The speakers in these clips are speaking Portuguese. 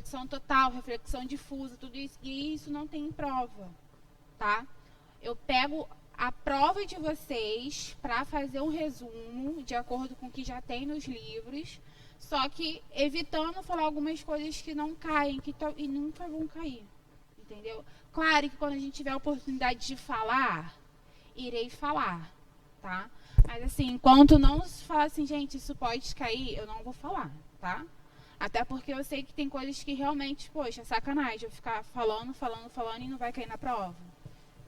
reflexão total, reflexão difusa, tudo isso, e isso não tem em prova, tá? Eu pego a prova de vocês para fazer um resumo de acordo com o que já tem nos livros, só que evitando falar algumas coisas que não caem, e nunca vão cair, entendeu? Claro que quando a gente tiver a oportunidade de falar, irei falar, tá? Mas assim, enquanto não se falar assim, gente, isso pode cair, eu não vou falar, tá? Até porque eu sei que tem coisas que realmente, poxa, é sacanagem eu ficar falando e não vai cair na prova.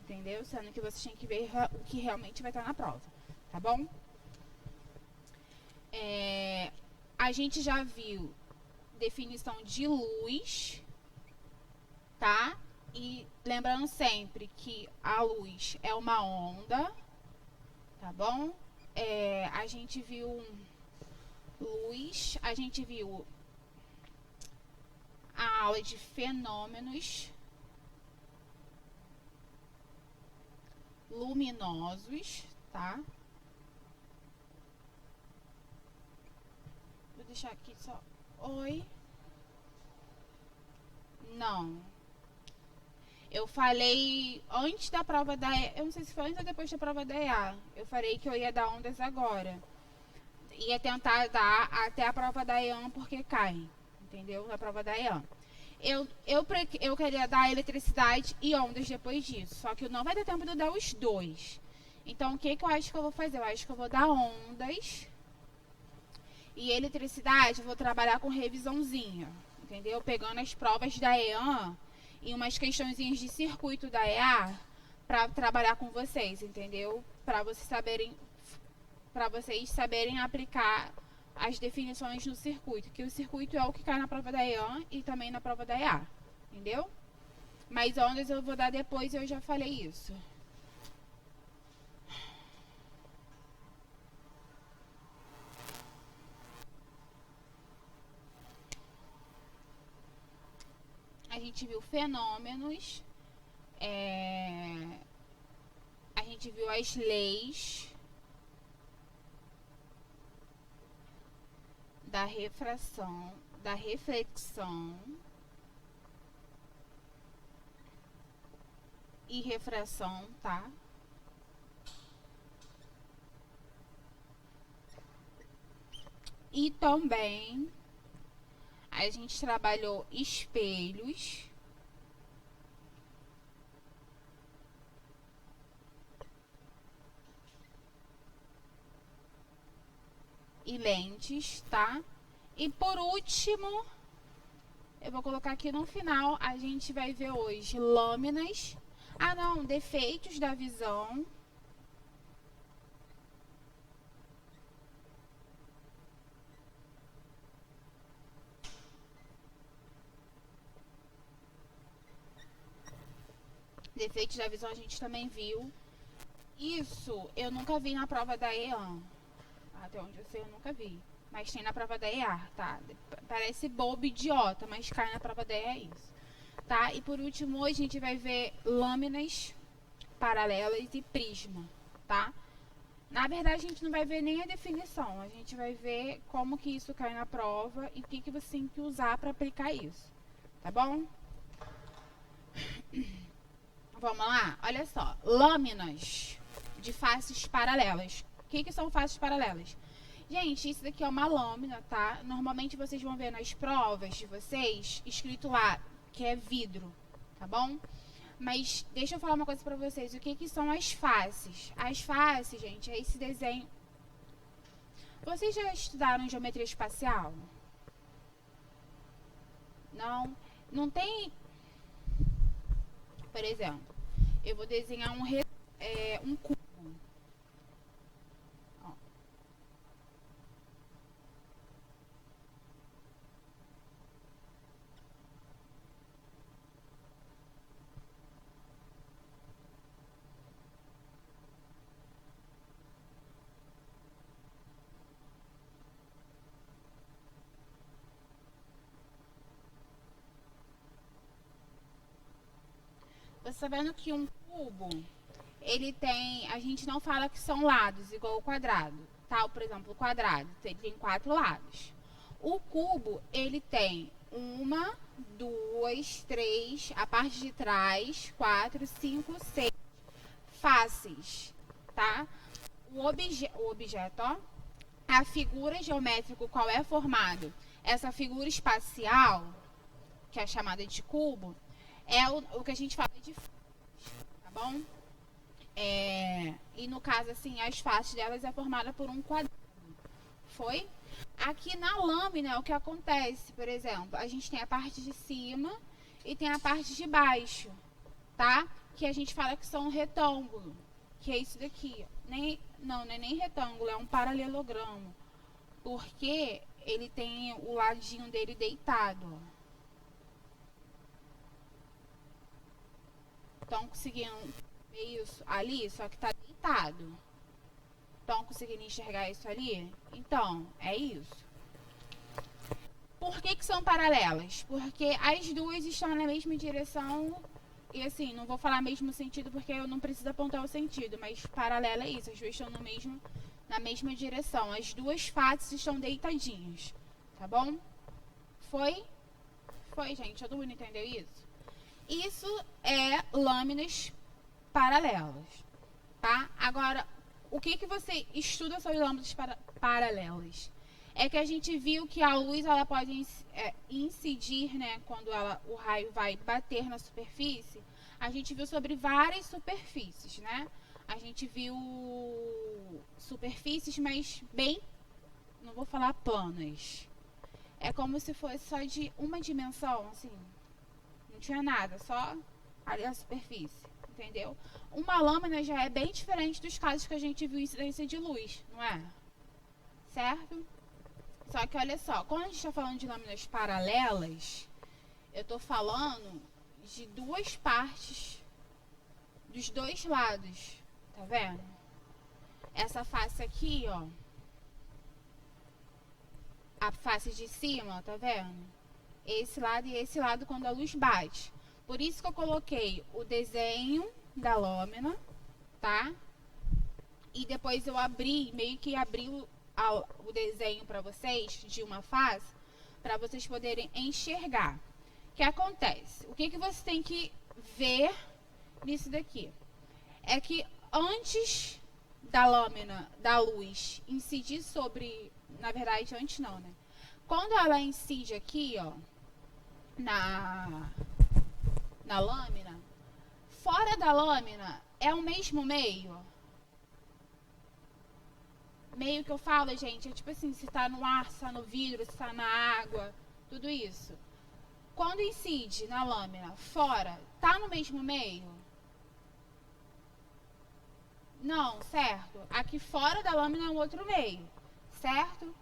Entendeu? Sendo que vocês têm que ver o que realmente vai estar na prova, tá bom? A gente já viu definição de luz, tá? E lembrando sempre que a luz é uma onda, tá bom? A gente viu luz, a gente viu a aula de fenômenos luminosos, tá? Vou deixar aqui só. Oi. Não. Eu falei antes da prova da EA, eu não sei se foi antes ou depois da prova da EA. Eu falei que eu ia dar ondas agora. Ia tentar dar até a prova da EAN porque cai, entendeu? Na prova da EAN. Eu queria dar eletricidade e ondas depois disso, só que não vai ter tempo de eu dar os dois. Então, o que eu acho que eu vou fazer? Eu acho que eu vou dar ondas e eletricidade, eu vou trabalhar com revisãozinha, entendeu? Pegando as provas da EAN e umas questõezinhas de circuito da EA para trabalhar com vocês, entendeu? Para vocês saberem aplicar as definições no circuito, que o circuito é o que cai na prova da EAN e também na prova da EA, entendeu? Mas ondas eu vou dar depois, eu já falei isso. A gente viu fenômenos, a gente viu as leis da refração, da reflexão e refração, tá? E também a gente trabalhou espelhos e lentes, tá? E por último, eu vou colocar aqui no final, a gente vai ver hoje lâminas. Ah, não, defeitos da visão. Defeitos da visão a gente também viu. Isso eu nunca vi na prova da EAN. Até onde eu sei, eu nunca vi. Mas tem na prova da EAR, tá? Parece bobo, idiota, mas cai na prova da EAR isso. Tá? E por último, hoje a gente vai ver lâminas paralelas e prisma, tá? Na verdade, a gente não vai ver nem a definição. A gente vai ver como que isso cai na prova e o que você tem que usar para aplicar isso. Tá bom? Vamos lá? Olha só. Lâminas de faces paralelas. O que são faces paralelas? Gente, isso daqui é uma lâmina, tá? Normalmente vocês vão ver nas provas de vocês, escrito lá, que é vidro, tá bom? Mas deixa eu falar uma coisa pra vocês. O que são as faces? As faces, gente, é esse desenho. Vocês já estudaram geometria espacial? Não? Não tem... Por exemplo, eu vou desenhar um cubo. Você tá vendo que um cubo, ele tem... A gente não fala que são lados, igual o quadrado, tá? Por exemplo, o quadrado tem 4 lados. O cubo, ele tem uma, duas, três, a parte de trás, 4, 5, 6 faces, tá? O objeto, ó, a figura geométrica qual é formado, essa figura espacial, que é chamada de cubo, é o que a gente fala de faces, tá bom? E no caso, assim, as faces delas é formada por um quadrado. Foi? Aqui na lâmina, o que acontece, por exemplo, a gente tem a parte de cima e tem a parte de baixo, tá? Que a gente fala que são um retângulo, que é isso daqui. Não é nem retângulo, é um paralelogramo, porque ele tem o ladinho dele deitado, ó. Estão conseguindo ver isso ali, só que tá deitado. Estão conseguindo enxergar isso ali? Então, é isso. Por que são paralelas? Porque as duas estão na mesma direção. E assim, não vou falar mesmo sentido porque eu não preciso apontar o sentido, mas paralela é isso, as duas estão na mesma direção. As duas faces estão deitadinhas, tá bom? Foi? Foi, gente, todo mundo entendeu isso? Isso é lâminas paralelas, tá? Agora, o que você estuda sobre lâminas paralelas? É que a gente viu que a luz ela pode incidir, né, quando o raio vai bater na superfície. A gente viu sobre várias superfícies, né? A gente viu superfícies, mas bem, não vou falar planas. É como se fosse só de uma dimensão, assim. Não tinha nada, só ali a superfície, entendeu? Uma lâmina já é bem diferente dos casos que a gente viu incidência de luz, não é? Certo? Só que olha só, quando a gente está falando de lâminas paralelas, eu estou falando de duas partes, dos dois lados, tá vendo? Essa face aqui, ó, a face de cima, tá vendo? Esse lado e esse lado quando a luz bate. Por isso que eu coloquei o desenho da lâmina, tá? E depois eu meio que abri o desenho para vocês de uma face, para vocês poderem enxergar. O que acontece? O que você tem que ver nisso daqui? É que antes da lâmina, da luz, incidir sobre... Na verdade, antes não, né? Quando ela incide aqui, ó, na lâmina, fora da lâmina é o mesmo meio. Meio que eu falo, gente, é tipo assim, se tá no ar, se tá no vidro, se tá na água, tudo isso. Quando incide na lâmina fora, tá no mesmo meio? Não, certo? Aqui fora da lâmina é um outro meio, certo?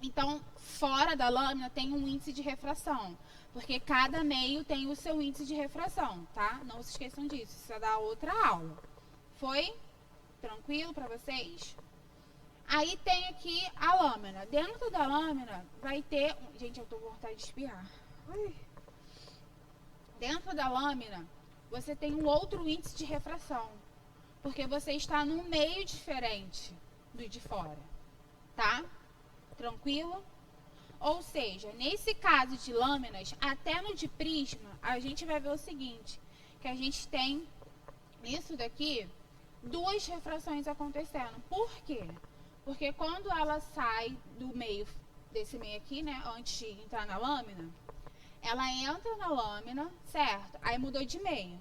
Então, fora da lâmina tem um índice de refração, porque cada meio tem o seu índice de refração, tá? Não se esqueçam disso, isso é da outra aula. Foi? Tranquilo para vocês? Aí tem aqui a lâmina. Dentro da lâmina vai ter... Gente, eu tô com vontade de espirrar. Ui. Dentro da lâmina, você tem um outro índice de refração, porque você está num meio diferente do de fora, tá? Tranquilo? Ou seja, nesse caso de lâminas, até no de prisma, a gente vai ver o seguinte, que a gente tem, nisso daqui, duas refrações acontecendo. Por quê? Porque quando ela sai do meio, desse meio aqui, né, antes de entrar na lâmina, ela entra na lâmina, certo? Aí mudou de meio.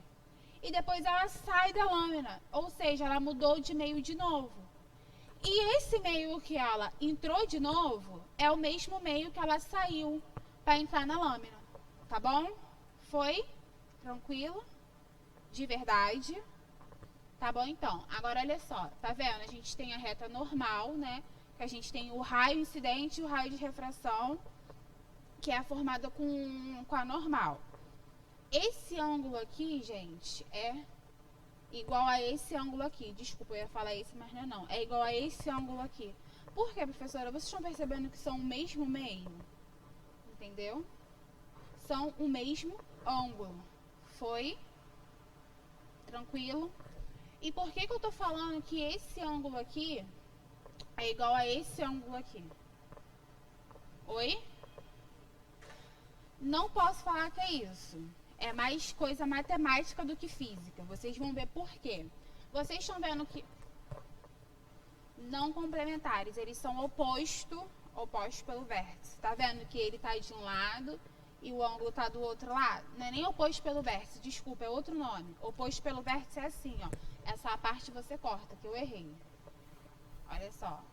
E depois ela sai da lâmina, ou seja, ela mudou de meio de novo. E esse meio que ela entrou de novo é o mesmo meio que ela saiu para entrar na lâmina, tá bom? Foi? Tranquilo? De verdade? Tá bom, então. Agora, olha só. Tá vendo? A gente tem a reta normal, né? Que a gente tem o raio incidente e o raio de refração, que é formada com a normal. Esse ângulo aqui, gente, é igual a esse ângulo aqui. Desculpa, eu ia falar esse, mas não é não. É igual a esse ângulo aqui. Por quê, professora? Vocês estão percebendo que são o mesmo meio? Entendeu? São o mesmo ângulo. Foi? Tranquilo? E por que eu tô falando que esse ângulo aqui é igual a esse ângulo aqui? Oi? Não posso falar que é isso. É mais coisa matemática do que física. Vocês vão ver por quê. Vocês estão vendo que não complementares, eles são opostos pelo vértice. Tá vendo que ele tá de um lado e o ângulo tá do outro lado? Não é nem oposto pelo vértice, desculpa, é outro nome. Oposto pelo vértice é assim, ó. Essa parte você corta, que eu errei. Olha só.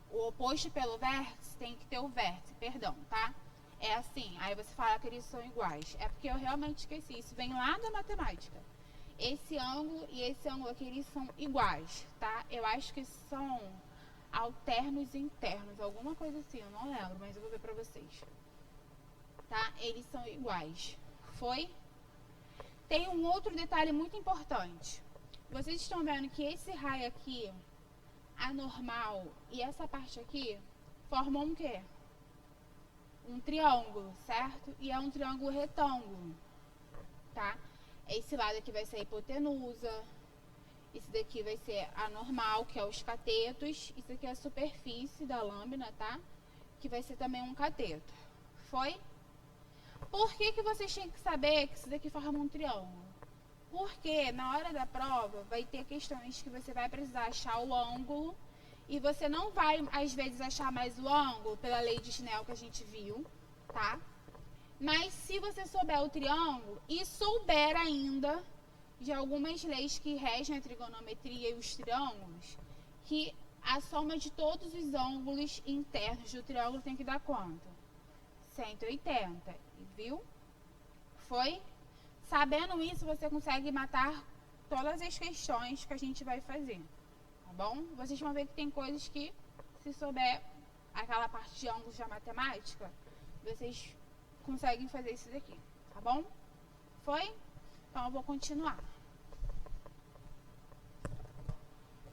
O oposto pelo vértice tem que ter o vértice, perdão, tá? É assim, aí você fala que eles são iguais. É porque eu realmente esqueci, isso vem lá da matemática. Esse ângulo e esse ângulo aqui, eles são iguais, tá? Eu acho que são alternos internos, alguma coisa assim, eu não lembro, mas eu vou ver pra vocês. Tá? Eles são iguais. Foi? Tem um outro detalhe muito importante. Vocês estão vendo que esse raio aqui, anormal, e essa parte aqui, formam um quê? Um triângulo, certo? E é um triângulo retângulo, tá? Esse lado aqui vai ser a hipotenusa, esse daqui vai ser a normal, que é os catetos, isso aqui é a superfície da lâmina, tá? Que vai ser também um cateto. Foi? Por que vocês têm que saber que isso daqui forma um triângulo? Porque na hora da prova vai ter questões que você vai precisar achar o ângulo e você não vai, às vezes, achar mais o ângulo pela lei de Snell que a gente viu, tá? Mas se você souber o triângulo e souber ainda de algumas leis que regem a trigonometria e os triângulos, que a soma de todos os ângulos internos do triângulo tem que dar quanto? 180, viu? Foi? Sabendo isso, você consegue matar todas as questões que a gente vai fazer, tá bom? Vocês vão ver que tem coisas que, se souber aquela parte de ângulos da matemática, vocês conseguem fazer isso daqui, tá bom? Foi? Então eu vou continuar.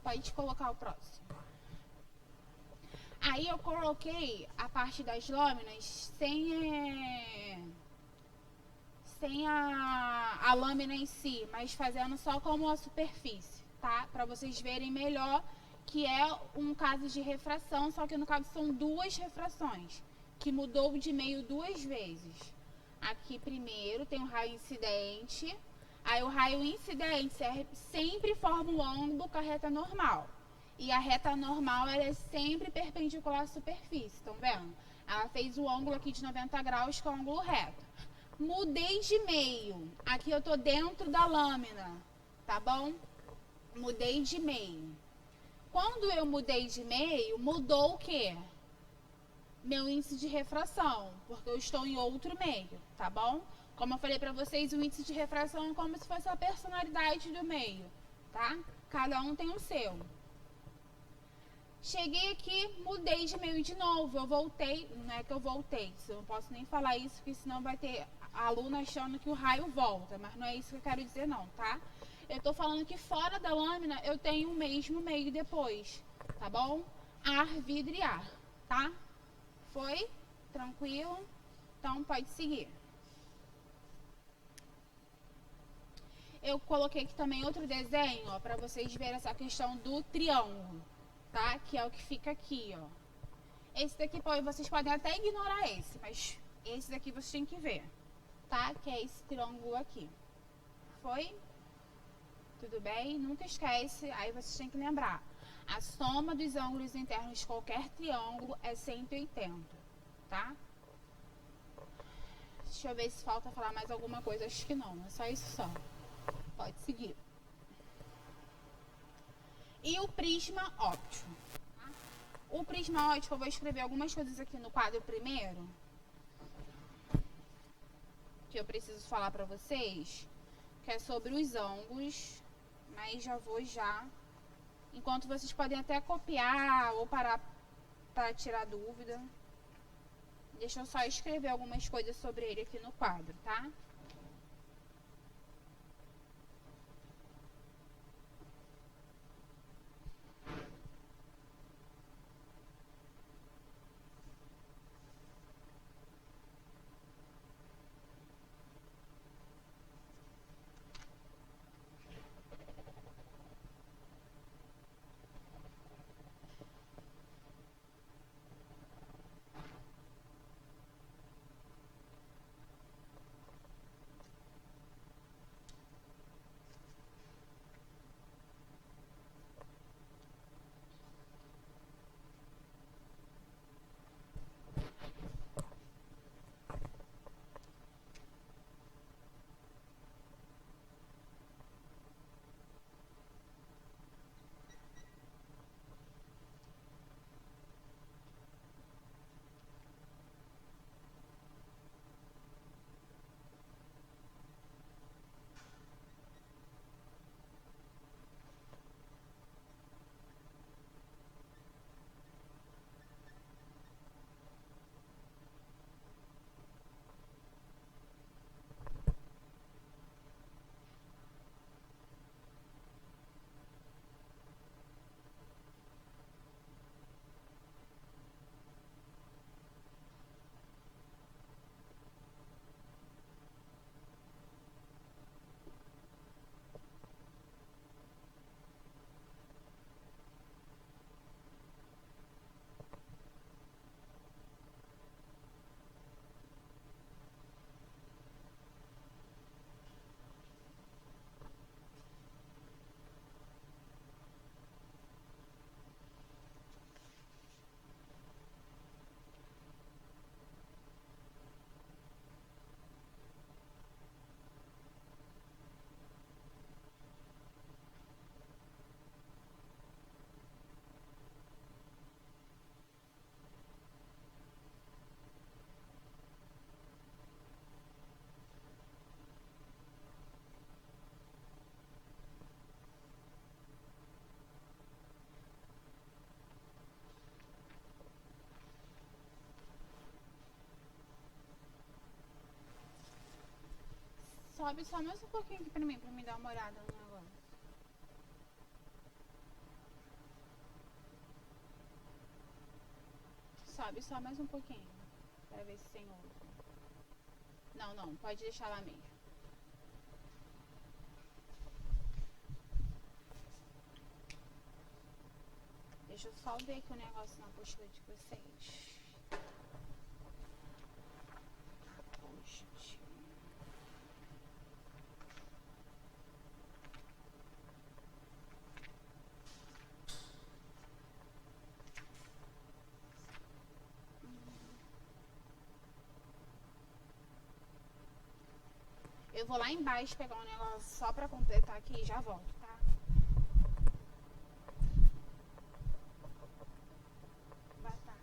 Pode colocar o próximo. Aí eu coloquei a parte das lâminas sem a lâmina em si, mas fazendo só como a superfície, tá? Para vocês verem melhor que é um caso de refração, só que no caso são duas refrações, que mudou de meio duas vezes. Aqui primeiro tem o raio incidente, aí o raio incidente sempre forma um ângulo com a reta normal. E a reta normal ela é sempre perpendicular à superfície, estão vendo? Ela fez o ângulo aqui de 90 graus, que é o ângulo reto. Mudei de meio. Aqui eu estou dentro da lâmina, tá bom? Mudei de meio. Quando eu mudei de meio, mudou o quê? Meu índice de refração, porque eu estou em outro meio, tá bom? Como eu falei pra vocês, o índice de refração é como se fosse a personalidade do meio, tá? Cada um tem o seu. Cheguei aqui, mudei de meio de novo, eu voltei, não é que eu voltei, eu não posso nem falar isso, porque senão vai ter aluno achando que o raio volta, mas não é isso que eu quero dizer não, tá? Eu tô falando que fora da lâmina eu tenho o mesmo meio depois, tá bom? Ar, vidro e ar, tá? Foi? Tranquilo? Então pode seguir. Eu coloquei aqui também outro desenho, ó, pra vocês verem essa questão do triângulo, tá? Que é o que fica aqui, ó. Esse daqui, vocês podem até ignorar esse, mas esse daqui vocês têm que ver, tá? Que é esse triângulo aqui. Foi? Tudo bem? Nunca esquece, aí vocês têm que lembrar. A soma dos ângulos internos de qualquer triângulo é 180, tá? Deixa eu ver se falta falar mais alguma coisa. Acho que não, é só isso só. Pode seguir. E o prisma óptico. Tá? O prisma óptico, eu vou escrever algumas coisas aqui no quadro primeiro, que eu preciso falar pra vocês, que é sobre os ângulos, mas já vou já. Enquanto vocês podem até copiar ou parar para tirar dúvida. Deixa eu só escrever algumas coisas sobre ele aqui no quadro, tá? Sobe só mais um pouquinho aqui pra mim dar uma olhada no negócio. Sobe só mais um pouquinho, pra ver se tem outro. Não, não, pode deixar lá mesmo. Deixa eu só ver aqui o negócio na postura de vocês. Poxa. Eu vou lá embaixo pegar um negócio só pra completar aqui e já volto, tá? Boa tarde.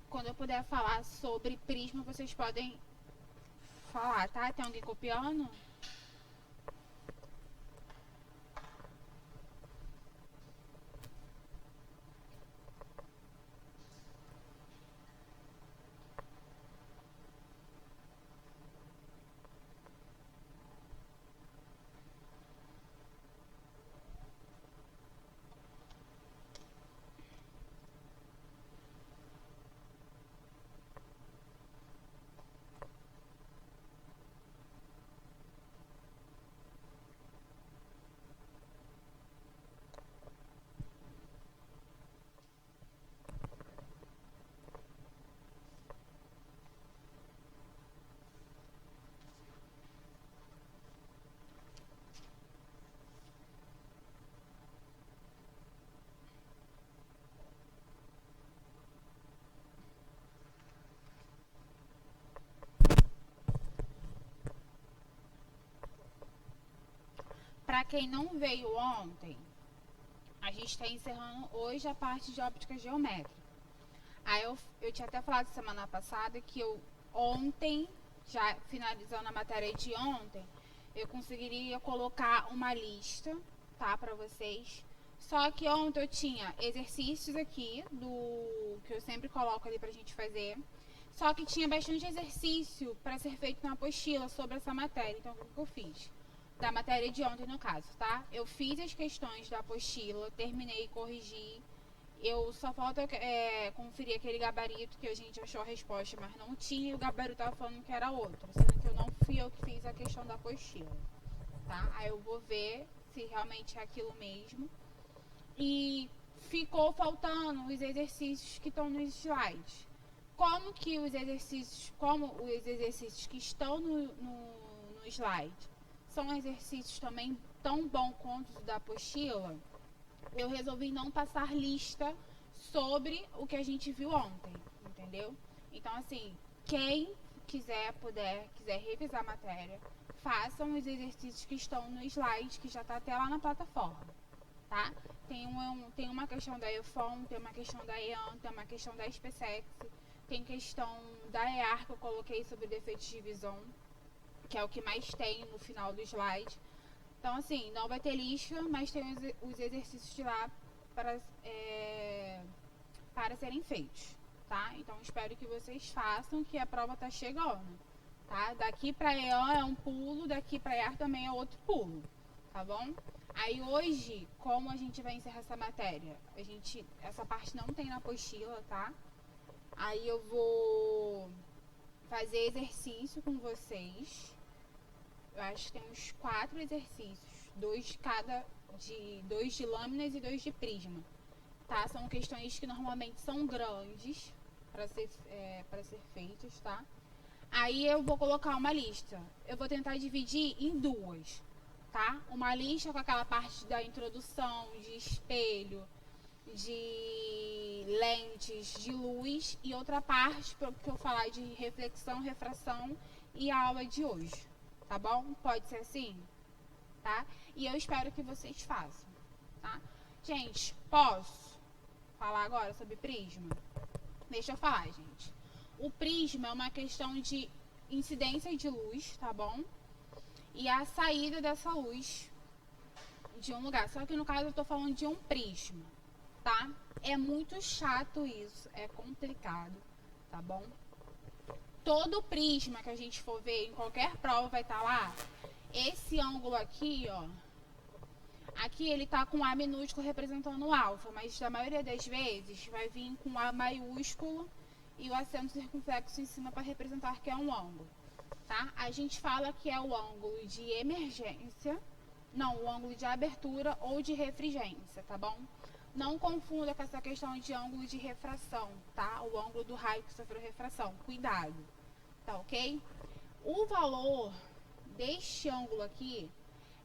quando eu puder falar sobre prisma, vocês podem falar, tá? Tem alguém copiando? Para quem não veio ontem, a gente está encerrando hoje a parte de óptica geométrica. Aí eu tinha até falado semana passada que eu ontem, já finalizando a matéria de ontem, eu conseguiria colocar uma lista, tá, para vocês. Só que ontem eu tinha exercícios aqui, que eu sempre coloco ali pra gente fazer. Só que tinha bastante exercício para ser feito na apostila sobre essa matéria. Então, o que eu fiz? Da matéria de ontem, no caso, tá? Eu fiz as questões da apostila, terminei, corrigi. Eu só falta conferir aquele gabarito que a gente achou a resposta, mas não tinha, e o gabarito tava falando que era outro, sendo que não fui eu que fiz a questão da apostila, tá? Aí eu vou ver se realmente é aquilo mesmo. E ficou faltando os exercícios que estão nos slides. Como os exercícios que estão no slide são exercícios também tão bons quanto os da apostila, eu resolvi não passar lista sobre o que a gente viu ontem, entendeu? Então, assim, quem quiser revisar a matéria, façam os exercícios que estão no slide, que já está até lá na plataforma, tá? Tem uma questão da EFON, tem uma questão da EAN, tem uma questão da SPSEX, tem questão da EAR que eu coloquei sobre defeitos de visão, que é o que mais tem no final do slide. Então, assim, não vai ter lista, mas tem os exercícios de lá para serem feitos, tá? Então, espero que vocês façam, que a prova tá chegando, tá? Daqui para EAN é um pulo, daqui para EAR também é outro pulo, tá bom? Aí, hoje, como a gente vai encerrar essa matéria? Essa parte não tem na apostila, tá? Aí, eu vou fazer exercício com vocês. Eu acho que tem uns 4 exercícios, 2 de lâminas e 2 de prisma, tá? São questões que normalmente são grandes para ser feitas, tá? Aí eu vou colocar uma lista. Eu vou tentar dividir em 2, tá? Uma lista com aquela parte da introdução, de espelho, de lentes de luz, e outra parte para que eu falar de reflexão, refração e a aula de hoje. Tá bom? Pode ser assim? Tá? E eu espero que vocês façam, tá? Gente, posso falar agora sobre prisma? Deixa eu falar, gente. O prisma é uma questão de incidência de luz, tá bom? E a saída dessa luz de um lugar. Só que no caso eu tô falando de um prisma, tá? É muito chato isso, é complicado, tá bom? Todo prisma que a gente for ver em qualquer prova vai estar lá. Esse ângulo aqui, ó. Aqui ele tá com A minúsculo representando o alfa, mas na maioria das vezes vai vir com A maiúsculo e o acento circunflexo em cima para representar que é um ângulo, tá? A gente fala que é o ângulo de emergência, não, o ângulo de abertura ou de refringência, tá bom? Não confunda com essa questão de ângulo de refração, tá? O ângulo do raio que sofreu refração. Cuidado, tá ok? O valor deste ângulo aqui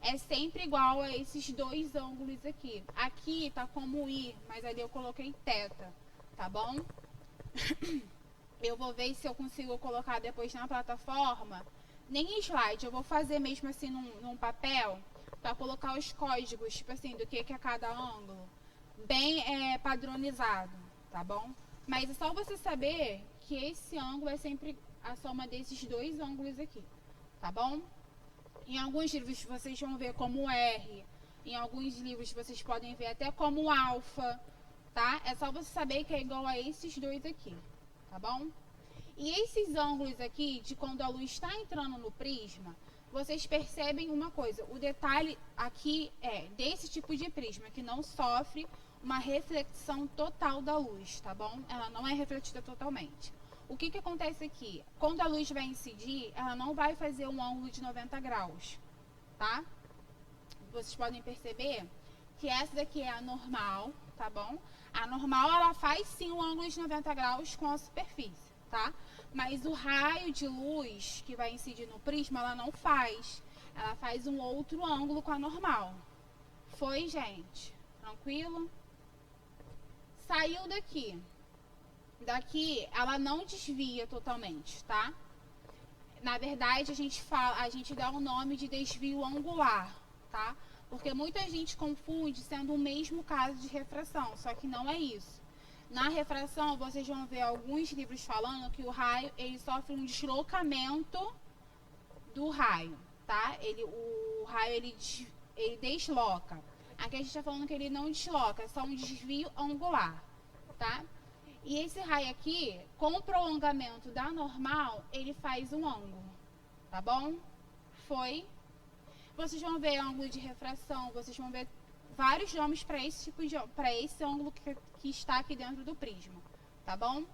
é sempre igual a esses dois ângulos aqui. Aqui tá como I, mas ali eu coloquei θ, tá bom? Eu vou ver se eu consigo colocar depois na plataforma. Nem slide, eu vou fazer mesmo assim num papel, para colocar os códigos, tipo assim, do que é cada ângulo. Bem padronizado, tá bom? Mas é só você saber que esse ângulo é sempre a soma desses dois ângulos aqui, tá bom? Em alguns livros vocês vão ver como R, em alguns livros vocês podem ver até como alfa, tá? É só você saber que é igual a esses dois aqui, tá bom? E esses ângulos aqui, de quando a luz está entrando no prisma, vocês percebem uma coisa, o detalhe aqui é desse tipo de prisma, que não sofre uma reflexão total da luz, tá bom? Ela não é refletida totalmente. O que acontece aqui? Quando a luz vai incidir, ela não vai fazer um ângulo de 90 graus, tá? Vocês podem perceber que essa daqui é a normal, tá bom? A normal, ela faz sim um ângulo de 90 graus com a superfície, tá? Mas o raio de luz que vai incidir no prisma, ela não faz. Ela faz um outro ângulo com a normal. Foi, gente? Tranquilo? Saiu daqui. Daqui, ela não desvia totalmente, tá? Na verdade, a gente dá o nome de desvio angular, tá? Porque muita gente confunde sendo o mesmo caso de refração, só que não é isso. Na refração, vocês vão ver alguns livros falando que o raio, ele sofre um deslocamento do raio, tá? O raio, ele desloca. Aqui a gente está falando que ele não desloca, é só um desvio angular, tá? E esse raio aqui, com o prolongamento da normal, ele faz um ângulo, tá bom? Foi. Vocês vão ver ângulo de refração, vocês vão ver vários nomes para esse tipo de, para esse ângulo que está aqui dentro do prisma, tá bom?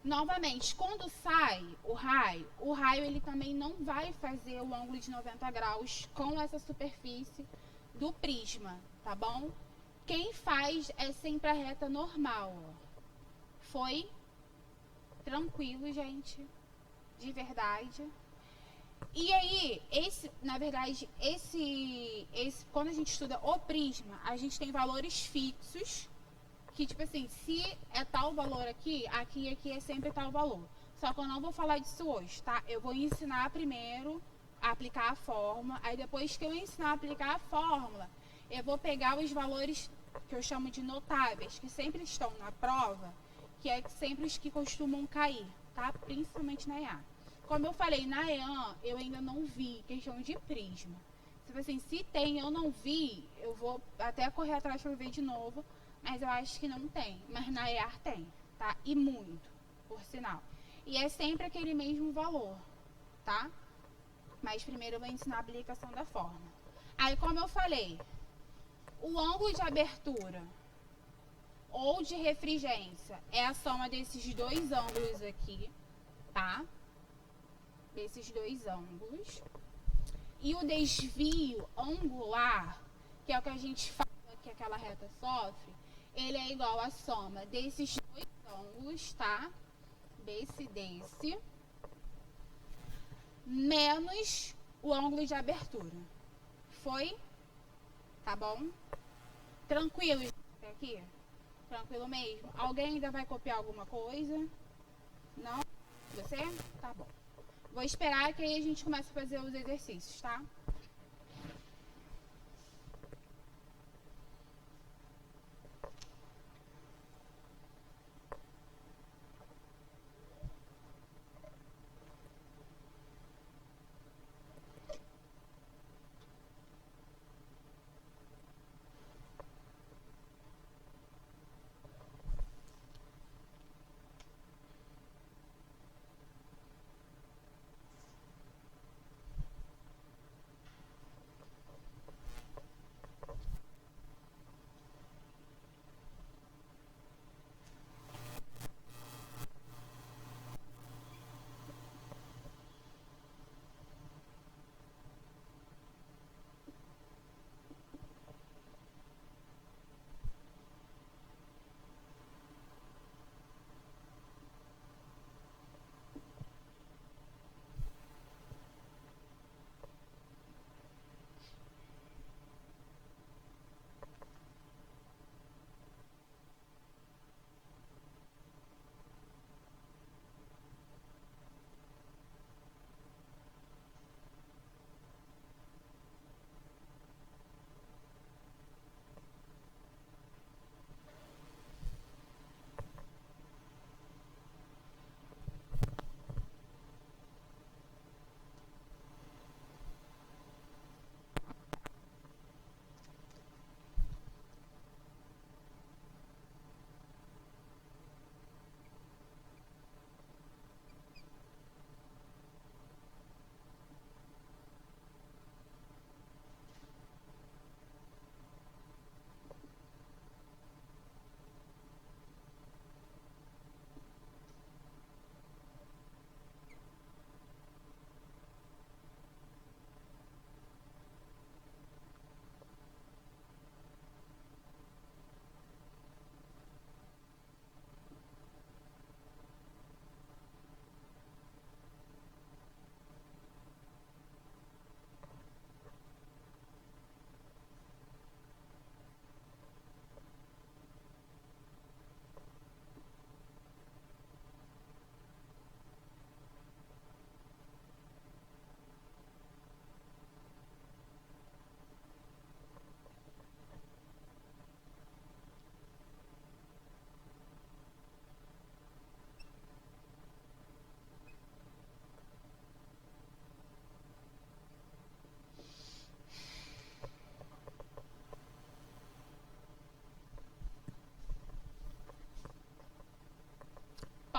Novamente, quando sai o raio ele também não vai fazer o ângulo de 90 graus com essa superfície do prisma, tá bom? Quem faz é sempre a reta normal, ó. Foi? Tranquilo, gente? De verdade? E aí, na verdade, quando a gente estuda o prisma, a gente tem valores fixos, que tipo assim, se é tal valor aqui, aqui e aqui é sempre tal valor. Só que eu não vou falar disso hoje, tá? Eu vou ensinar primeiro a aplicar a fórmula, aí depois que eu ensinar a aplicar a fórmula, eu vou pegar os valores que eu chamo de notáveis, que sempre estão na prova, que é sempre os que costumam cair, tá? Principalmente na EA. Como eu falei, na EAN, eu ainda não vi questão de prisma. Tipo assim, se tem, eu não vi, eu vou até correr atrás para ver de novo, mas eu acho que não tem. Mas na EAR tem, tá? E muito, por sinal. E é sempre aquele mesmo valor, tá? Mas primeiro eu vou ensinar a aplicação da fórmula. Aí, como eu falei, o ângulo de abertura ou de refringência é a soma desses dois ângulos aqui, tá? Desses dois ângulos. E o desvio angular, que é o que a gente fala que aquela reta sofre, ele é igual à soma desses dois ângulos, tá? Desse, menos o ângulo de abertura. Foi? Tá bom? Tranquilo até aqui? Tranquilo mesmo? Alguém ainda vai copiar alguma coisa? Não? Você? Tá bom. Vou esperar que aí a gente comece a fazer os exercícios, tá?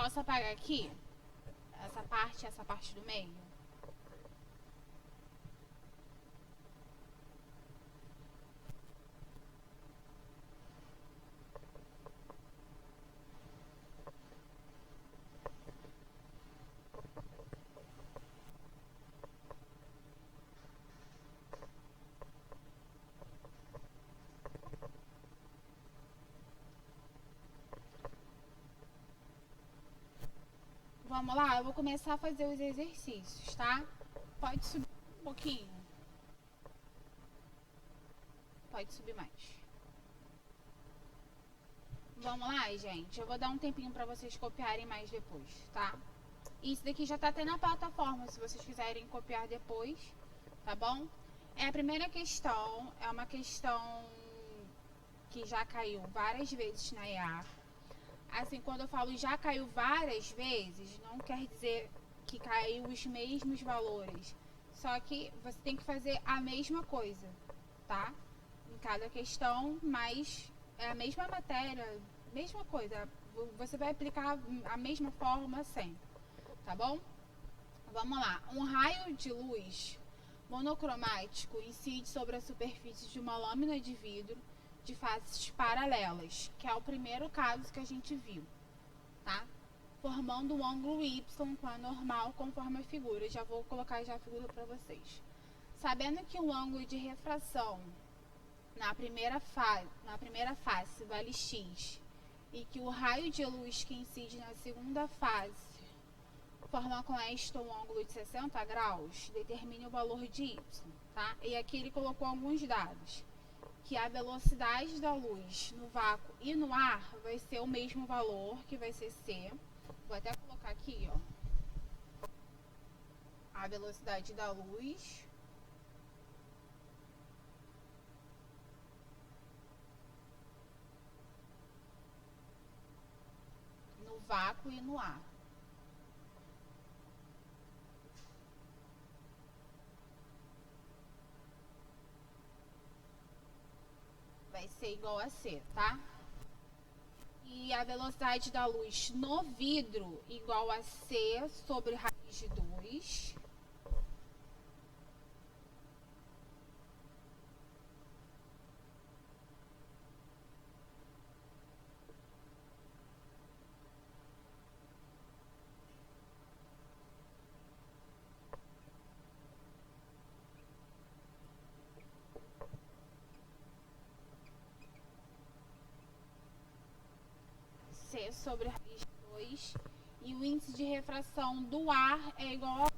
Posso apagar aqui? Essa parte do meio? Vamos lá, eu vou começar a fazer os exercícios, tá? Pode subir um pouquinho. Pode subir mais. Vamos lá, gente. Eu vou dar um tempinho pra vocês copiarem mais depois, tá? Isso daqui já tá até na plataforma, se vocês quiserem copiar depois, tá bom? A primeira questão é uma questão que já caiu várias vezes na EA. Assim, quando eu falo já caiu várias vezes, não quer dizer que caiu os mesmos valores. Só que você tem que fazer a mesma coisa, tá? Em cada questão, mas é a mesma matéria, mesma coisa. Você vai aplicar a mesma forma sempre, tá bom? Vamos lá. Um raio de luz monocromático incide sobre a superfície de uma lâmina de vidro de faces paralelas, que é o primeiro caso que a gente viu, tá? Formando um ângulo Y com a normal conforme a figura. Já vou colocar já a figura para vocês. Sabendo que o ângulo de refração na primeira face vale x e que o raio de luz que incide na segunda face forma com esta um ângulo de 60 graus, determine o valor de y, tá? E aqui ele colocou alguns dados. Que a velocidade da luz no vácuo e no ar vai ser o mesmo valor, que vai ser c. Vou até colocar aqui, ó. A velocidade da luz no vácuo e no ar. Vai ser igual a c, tá? E a velocidade da luz no vidro igual a c sobre raiz de 2. C sobre raiz de 2. E o índice de refração do ar é igual a 1.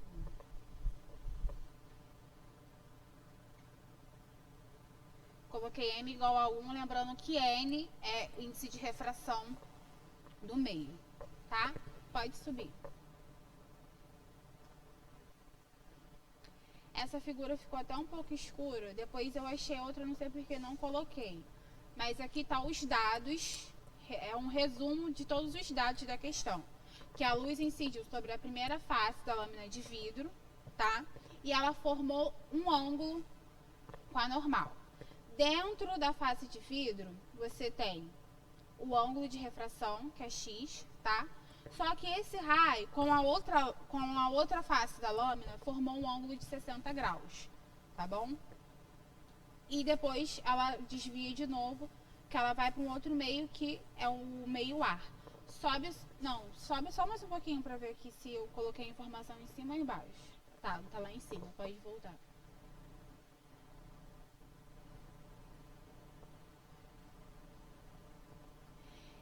Coloquei M igual a 1, lembrando que N é o índice de refração do meio, tá? Pode subir. Essa figura ficou até um pouco escura, depois eu achei outra, não sei porque não coloquei. Mas aqui tá os dados, é um resumo de todos os dados da questão. Que a luz incidiu sobre a primeira face da lâmina de vidro, tá? E ela formou um ângulo com a normal. Dentro da face de vidro, você tem o ângulo de refração, que é x, tá? Só que esse raio, com a outra face da lâmina, formou um ângulo de 60 graus, tá bom? E depois ela desvia de novo, que ela vai para um outro meio, que é o meio ar. Sobe só mais um pouquinho para ver aqui se eu coloquei a informação em cima ou embaixo. Tá lá em cima, pode voltar.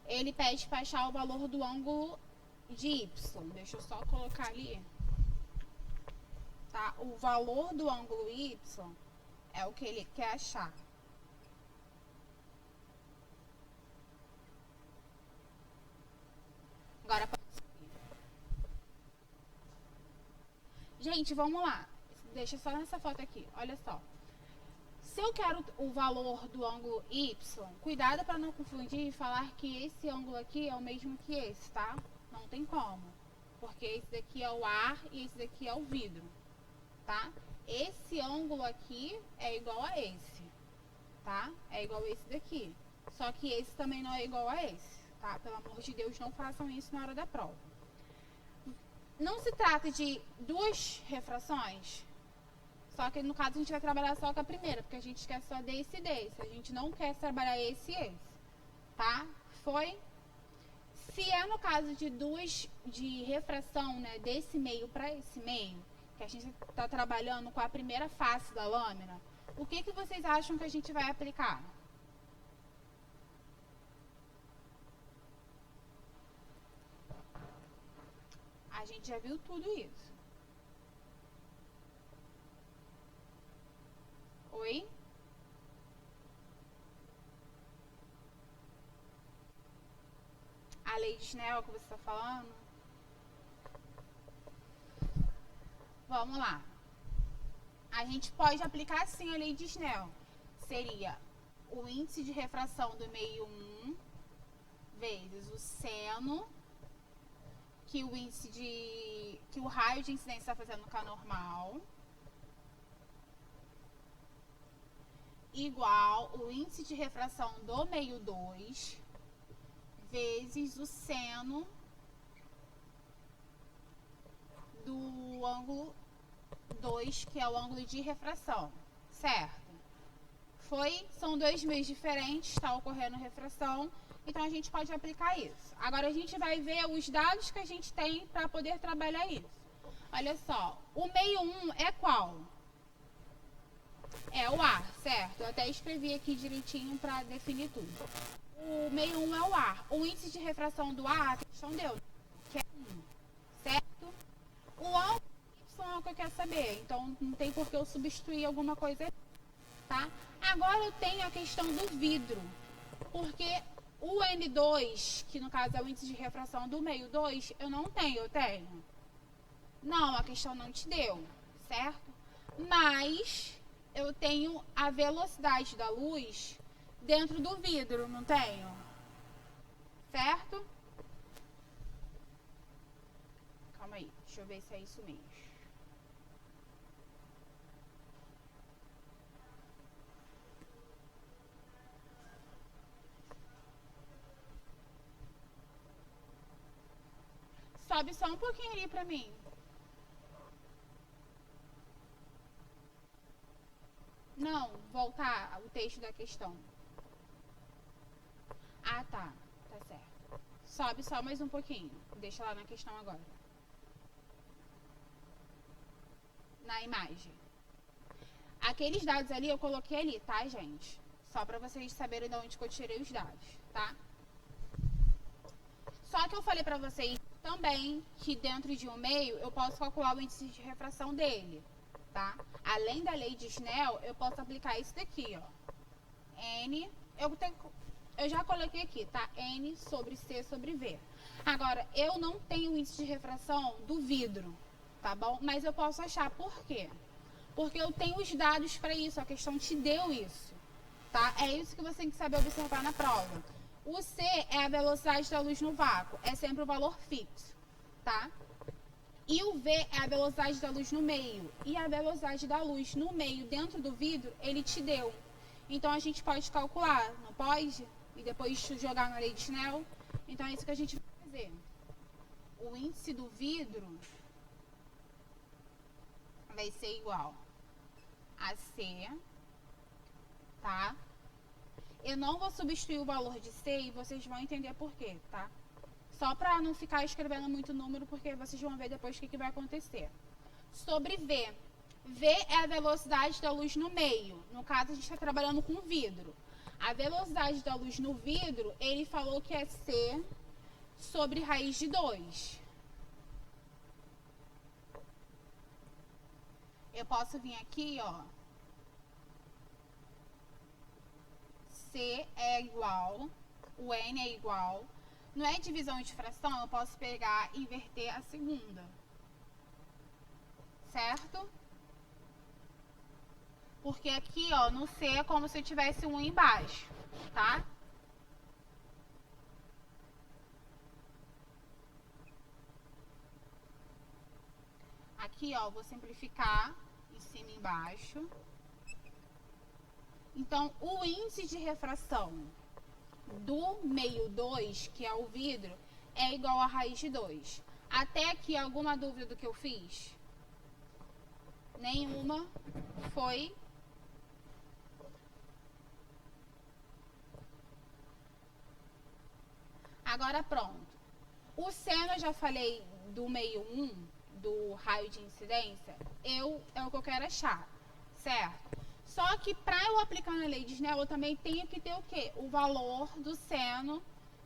Ele pede para achar o valor do ângulo de y. Deixa eu só colocar ali. Tá? O valor do ângulo y é o que ele quer achar. Agora pode subir. Gente, vamos lá. Deixa só nessa foto aqui. Olha só. Se eu quero o valor do ângulo y, cuidado para não confundir e falar que esse ângulo aqui é o mesmo que esse, tá? Não tem como. Porque esse daqui é o ar e esse daqui é o vidro, tá? Esse ângulo aqui é igual a esse, tá? É igual a esse daqui. Só que esse também não é igual a esse, tá? Pelo amor de Deus, não façam isso na hora da prova. Não se trata de duas refrações, só que no caso a gente vai trabalhar só com a primeira, porque a gente quer só desse e desse. A gente não quer trabalhar esse e esse, tá? Foi? Se é no caso de de refração, né, desse meio para esse meio, que a gente está trabalhando com a primeira face da lâmina, o que vocês acham que a gente vai aplicar? A gente já viu tudo isso. Oi? A lei de Snell que você está falando? Vamos lá. A gente pode aplicar sim a lei de Snell. Seria o índice de refração do meio 1 vezes o seno que o raio de incidência está fazendo com a normal, igual o índice de refração do meio 2 vezes o seno do ângulo 2, que é o ângulo de refração, certo? São dois meios diferentes, está ocorrendo refração, então a gente pode aplicar isso. Agora a gente vai ver os dados que a gente tem para poder trabalhar isso. Olha só, o meio 1 é qual? É o ar, certo? Eu até escrevi aqui direitinho para definir tudo. O meio 1 é o ar. O índice de refração do ar, a questão deu, que é 1, certo? O ângulo Y é o que eu quero saber, então não tem por que eu substituir alguma coisa, tá? Agora eu tenho a questão do vidro, porque o N2, que no caso é o índice de refração do meio 2, eu não tenho, eu tenho? Não, a questão não te deu, certo? Mas eu tenho a velocidade da luz dentro do vidro, não tenho? Certo? Calma aí, deixa eu ver se é isso mesmo. Sobe só um pouquinho ali pra mim. Não, voltar o texto da questão. Ah, tá. Tá certo. Sobe só mais um pouquinho. Deixa lá na questão agora. Na imagem. Aqueles dados ali eu coloquei ali, tá, gente? Só pra vocês saberem de onde que eu tirei os dados, tá? Só que eu falei pra vocês também que dentro de um meio eu posso calcular o índice de refração dele, tá? Além da lei de Snell, eu posso aplicar isso daqui, ó. N, eu já coloquei aqui, tá? N sobre C sobre V. Agora, eu não tenho o índice de refração do vidro, tá bom? Mas eu posso achar por quê? Porque eu tenho os dados para isso, a questão te deu isso, tá? É isso que você tem que saber observar na prova. O C é a velocidade da luz no vácuo, é sempre o valor fixo, tá? E o V é a velocidade da luz no meio. E a velocidade da luz no meio, dentro do vidro, ele te deu. Então, a gente pode calcular, não pode? E depois jogar na lei de Snell. Então, é isso que a gente vai fazer. O índice do vidro vai ser igual a C, tá? Eu não vou substituir o valor de C e vocês vão entender por quê, tá? Só para não ficar escrevendo muito número, porque vocês vão ver depois o que vai acontecer. Sobre V. V é a velocidade da luz no meio. No caso, a gente está trabalhando com vidro. A velocidade da luz no vidro, ele falou que é C sobre raiz de 2. Eu posso vir aqui, ó. C é igual, o N é igual. Não é divisão de fração, eu posso pegar e inverter a segunda. Certo? Porque aqui, ó, no C é como se eu tivesse um embaixo, tá? Aqui, ó, vou simplificar em cima e embaixo. Então, o índice de refração do meio 2, que é o vidro, é igual a raiz de 2. Até aqui, alguma dúvida do que eu fiz? Nenhuma. Foi. Agora pronto. O seno, eu já falei do meio 1, do raio de incidência, é o que eu quero achar, certo? Só que para eu aplicar na lei de Snell, eu também tenho que ter o quê? O valor do seno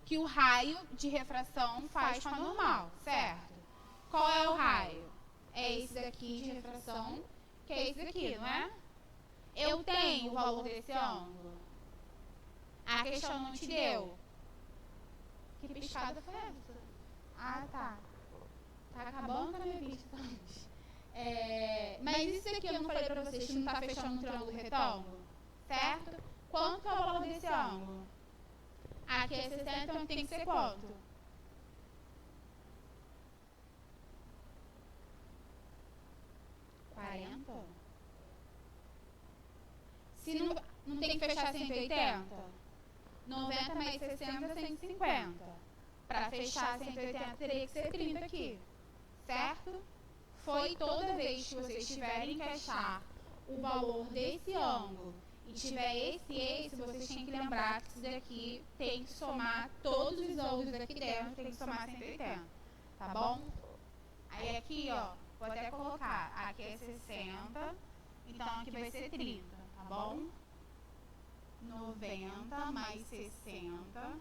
que o raio de refração faz com a normal, certo? Qual é o raio? É esse daqui de refração, que é esse daqui, não é? Eu tenho o valor desse ângulo. A questão não te deu. Que piscada foi essa? Ah, tá. Tá acabando com a minha vista. Mas isso aqui eu não falei pra vocês que não tá fechando um triângulo retângulo? Certo? Quanto é o valor desse ângulo? Aqui é 60, então tem que ser quanto? 40? Se não tem que fechar 180? 90 mais 60, 150. Para fechar 180 teria que ser 30 aqui. Certo? Foi toda vez que vocês tiverem que achar o valor desse ângulo e tiver esse, vocês têm que lembrar que isso daqui tem que somar todos os ângulos aqui dentro, tem que somar 180. Tá bom? Aí aqui, ó, vou até colocar. Aqui é 60, então aqui vai ser 30, tá bom? 90 mais 60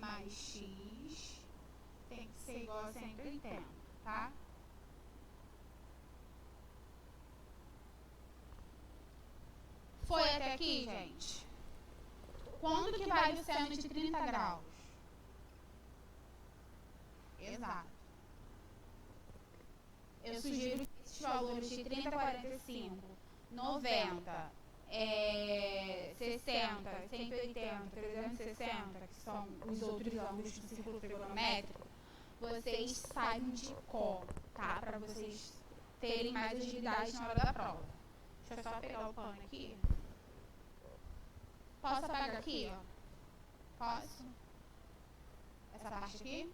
mais x tem que ser igual a 180, tá? Foi até aqui, gente? Quando que vale o seno de 30 graus? Exato. Eu sugiro que esses valores de 30, 45, 90, 60, 180, 360, que são os outros ângulos do círculo trigonométrico, vocês saibam de cor, tá? Para vocês terem mais agilidade na hora da prova. Deixa eu só pegar o pano aqui. Posso apagar aqui, ó? Posso? Essa parte aqui?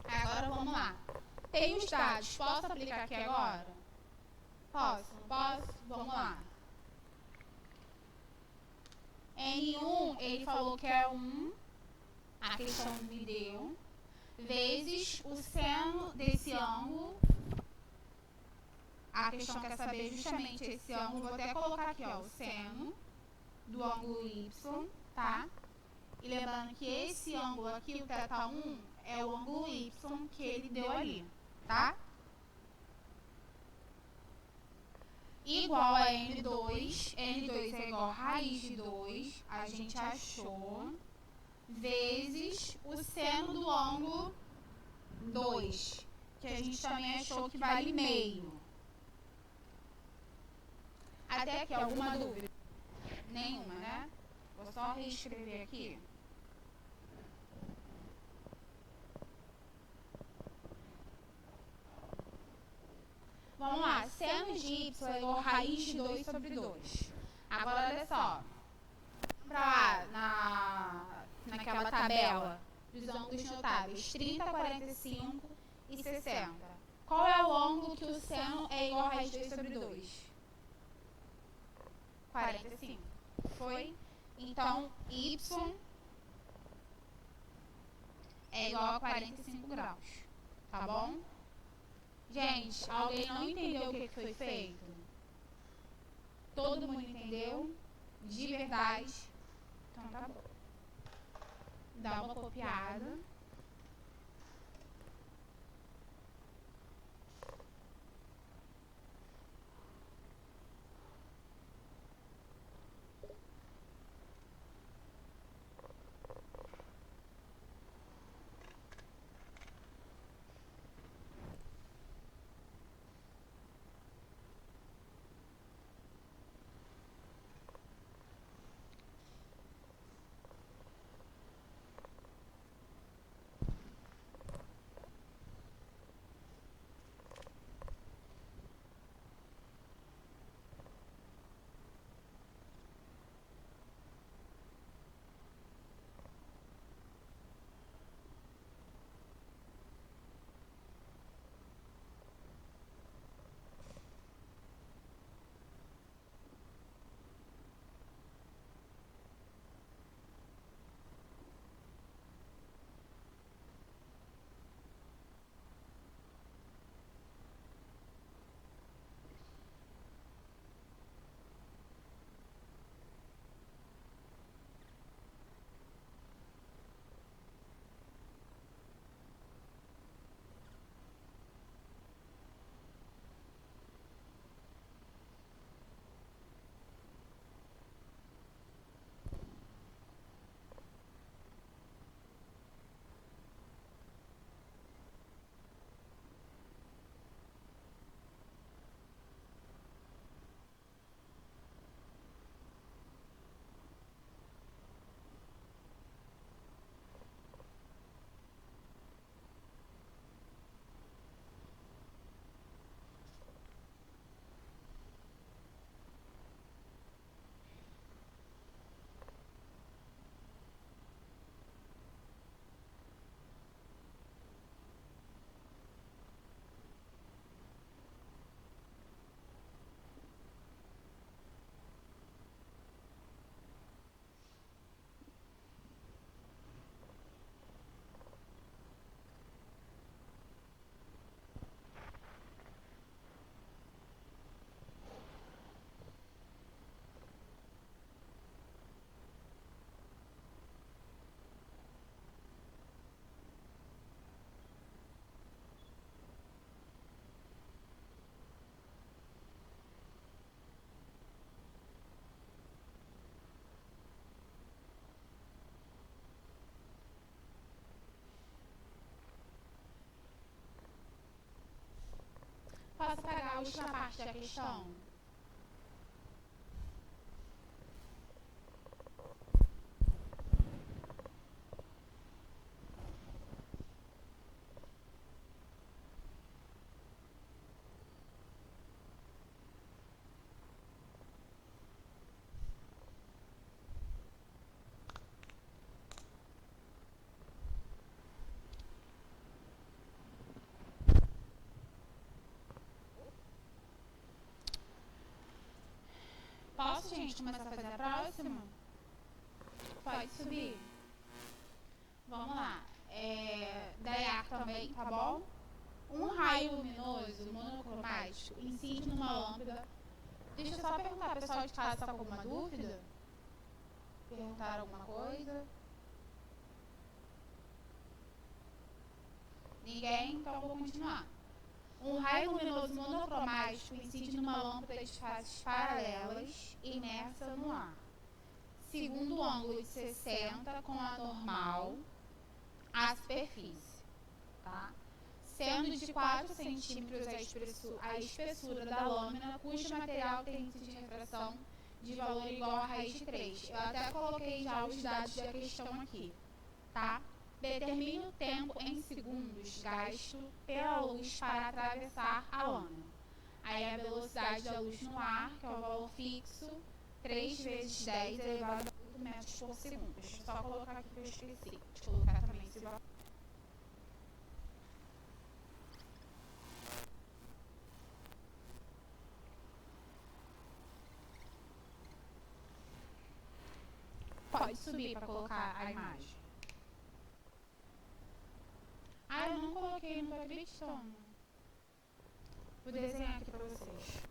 Agora vamos lá. Tem os dados. Posso aplicar aqui agora? Posso? Não posso? Vamos lá. N1, ele falou que é 1, a questão me deu, vezes o seno desse ângulo. A questão quer saber justamente esse ângulo. Vou até colocar aqui, ó, o seno do ângulo Y, tá? E lembrando que esse ângulo aqui, o θ1, é o ângulo Y que ele deu ali, tá? Igual a N2. N2 é igual a raiz de 2, a gente achou, vezes o seno do ângulo 2, que a gente também achou que vale meio. Até aqui, alguma dúvida? Nenhuma, né? Vou só reescrever aqui. Vamos lá, seno de y é igual a raiz de 2 sobre 2. Agora, olha só. Para lá, naquela tabela dos ângulos notáveis, 30, 45 e 60. Qual é o ângulo que o seno é igual a raiz de 2 sobre 2? 45. Foi? Então, y é igual a 45 graus. Tá bom? Gente, alguém não entendeu o que foi feito? Todo mundo entendeu? De verdade? Então tá bom. Dá uma copiada. Posso apagar a última parte da questão? Posso, gente, começar a fazer a próxima? Pode subir. Vamos lá. Dayar também, tá bom? Um raio luminoso monocromático incide numa lâmpada. Deixa eu só perguntar, pessoal de casa, tá com alguma dúvida? Perguntaram alguma coisa? Ninguém? Então vou continuar. Um raio luminoso monocromático incide numa lâmpada de faces paralelas imersa no ar, segundo o ângulo de 60 com a normal à superfície, tá? Sendo de 4 centímetros a espessura da lâmina, cujo material tem índice de refração de valor igual a raiz de 3. Eu até coloquei já os dados da questão aqui, tá? Determine o tempo em segundos gasto pela luz para atravessar a lâmina. Aí a velocidade da luz no ar, que é o valor fixo, 3 vezes 10 elevado a 8 metros por segundo. Deixa eu só colocar aqui que eu esqueci de colocar também esse valor. Pode subir para colocar a imagem. Ah, eu não coloquei, não tô acreditando. Vou desenhar aqui para vocês.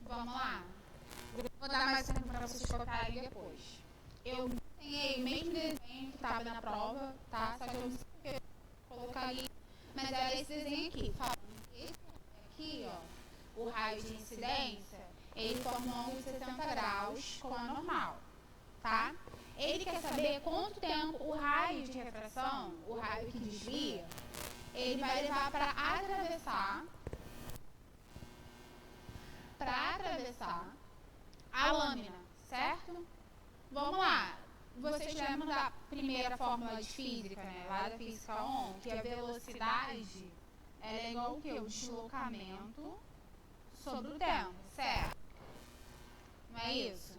Vamos lá. Vou dar mais um tempo para vocês copiarem depois. Eu desenhei o mesmo desenho que estava na prova, tá? Só que eu não sei porque eu colocaria, mas era esse desenho aqui. Falando que esse aqui, ó, o raio de incidência, ele forma um ângulo de 60 graus com a normal, tá? Ele quer saber quanto tempo o raio de refração, o raio que desvia, ele vai levar para atravessar a lâmina, certo? Vamos lá. vocês lembram da primeira fórmula de física, né? Lá da física 1, que a velocidade ela é igual ao quê? O deslocamento sobre o tempo, certo? Não é isso?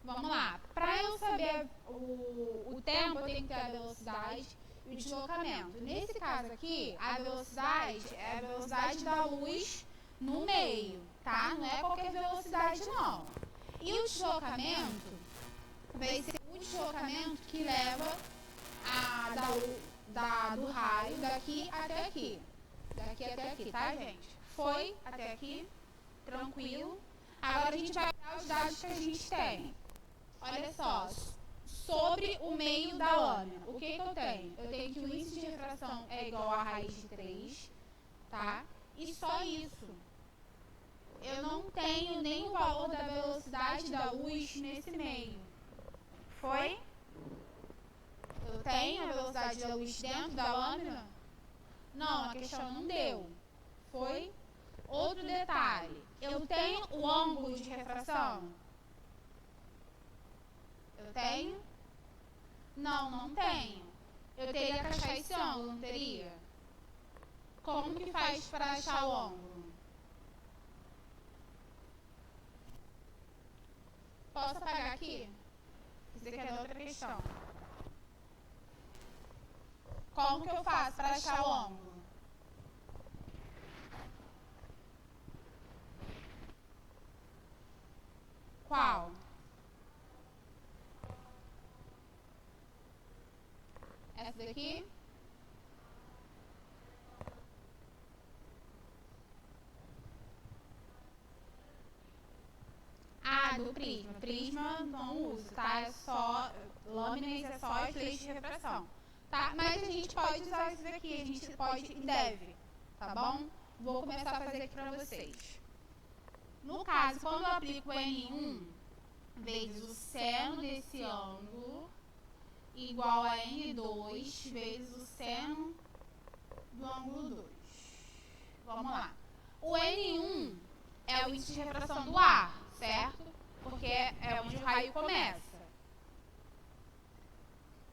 Vamos lá. Para eu saber o tempo, eu tenho que ter a velocidade e o deslocamento. Nesse caso aqui, a velocidade é a velocidade da luz no meio, tá? Não é qualquer velocidade, não. E o deslocamento vai ser o deslocamento que leva do raio daqui até aqui. Daqui até aqui, tá, gente? Foi até aqui, tranquilo. Agora a gente vai dar os dados que a gente tem. Olha só, sobre o meio da lâmina, o que eu tenho? Eu tenho que o índice de refração é igual a raiz de 3, tá? E só isso. Eu não tenho nem o valor da velocidade da luz nesse meio. Foi? Eu tenho a velocidade da luz dentro da lâmina? Não, a questão não deu. Foi? Outro detalhe. Eu tenho o ângulo de refração? Eu tenho? Não, não tenho. Eu teria que achar esse ângulo, não teria? Como que faz para achar o ângulo? Posso apagar aqui? Isso aqui é outra questão. Como que eu faço para achar o ângulo? Qual? Essa daqui? Ah, do prisma. Prisma não uso, tá? É só lâminas, é só as leis de refração, tá? Mas a gente pode usar isso daqui, a gente pode e deve, tá bom? Vou começar a fazer aqui pra vocês. No caso, quando eu aplico N1 vezes o seno desse ângulo igual a N2 vezes o seno do ângulo 2. Vamos lá. O N1 é o índice de refração do ar, certo? Porque é onde o raio começa.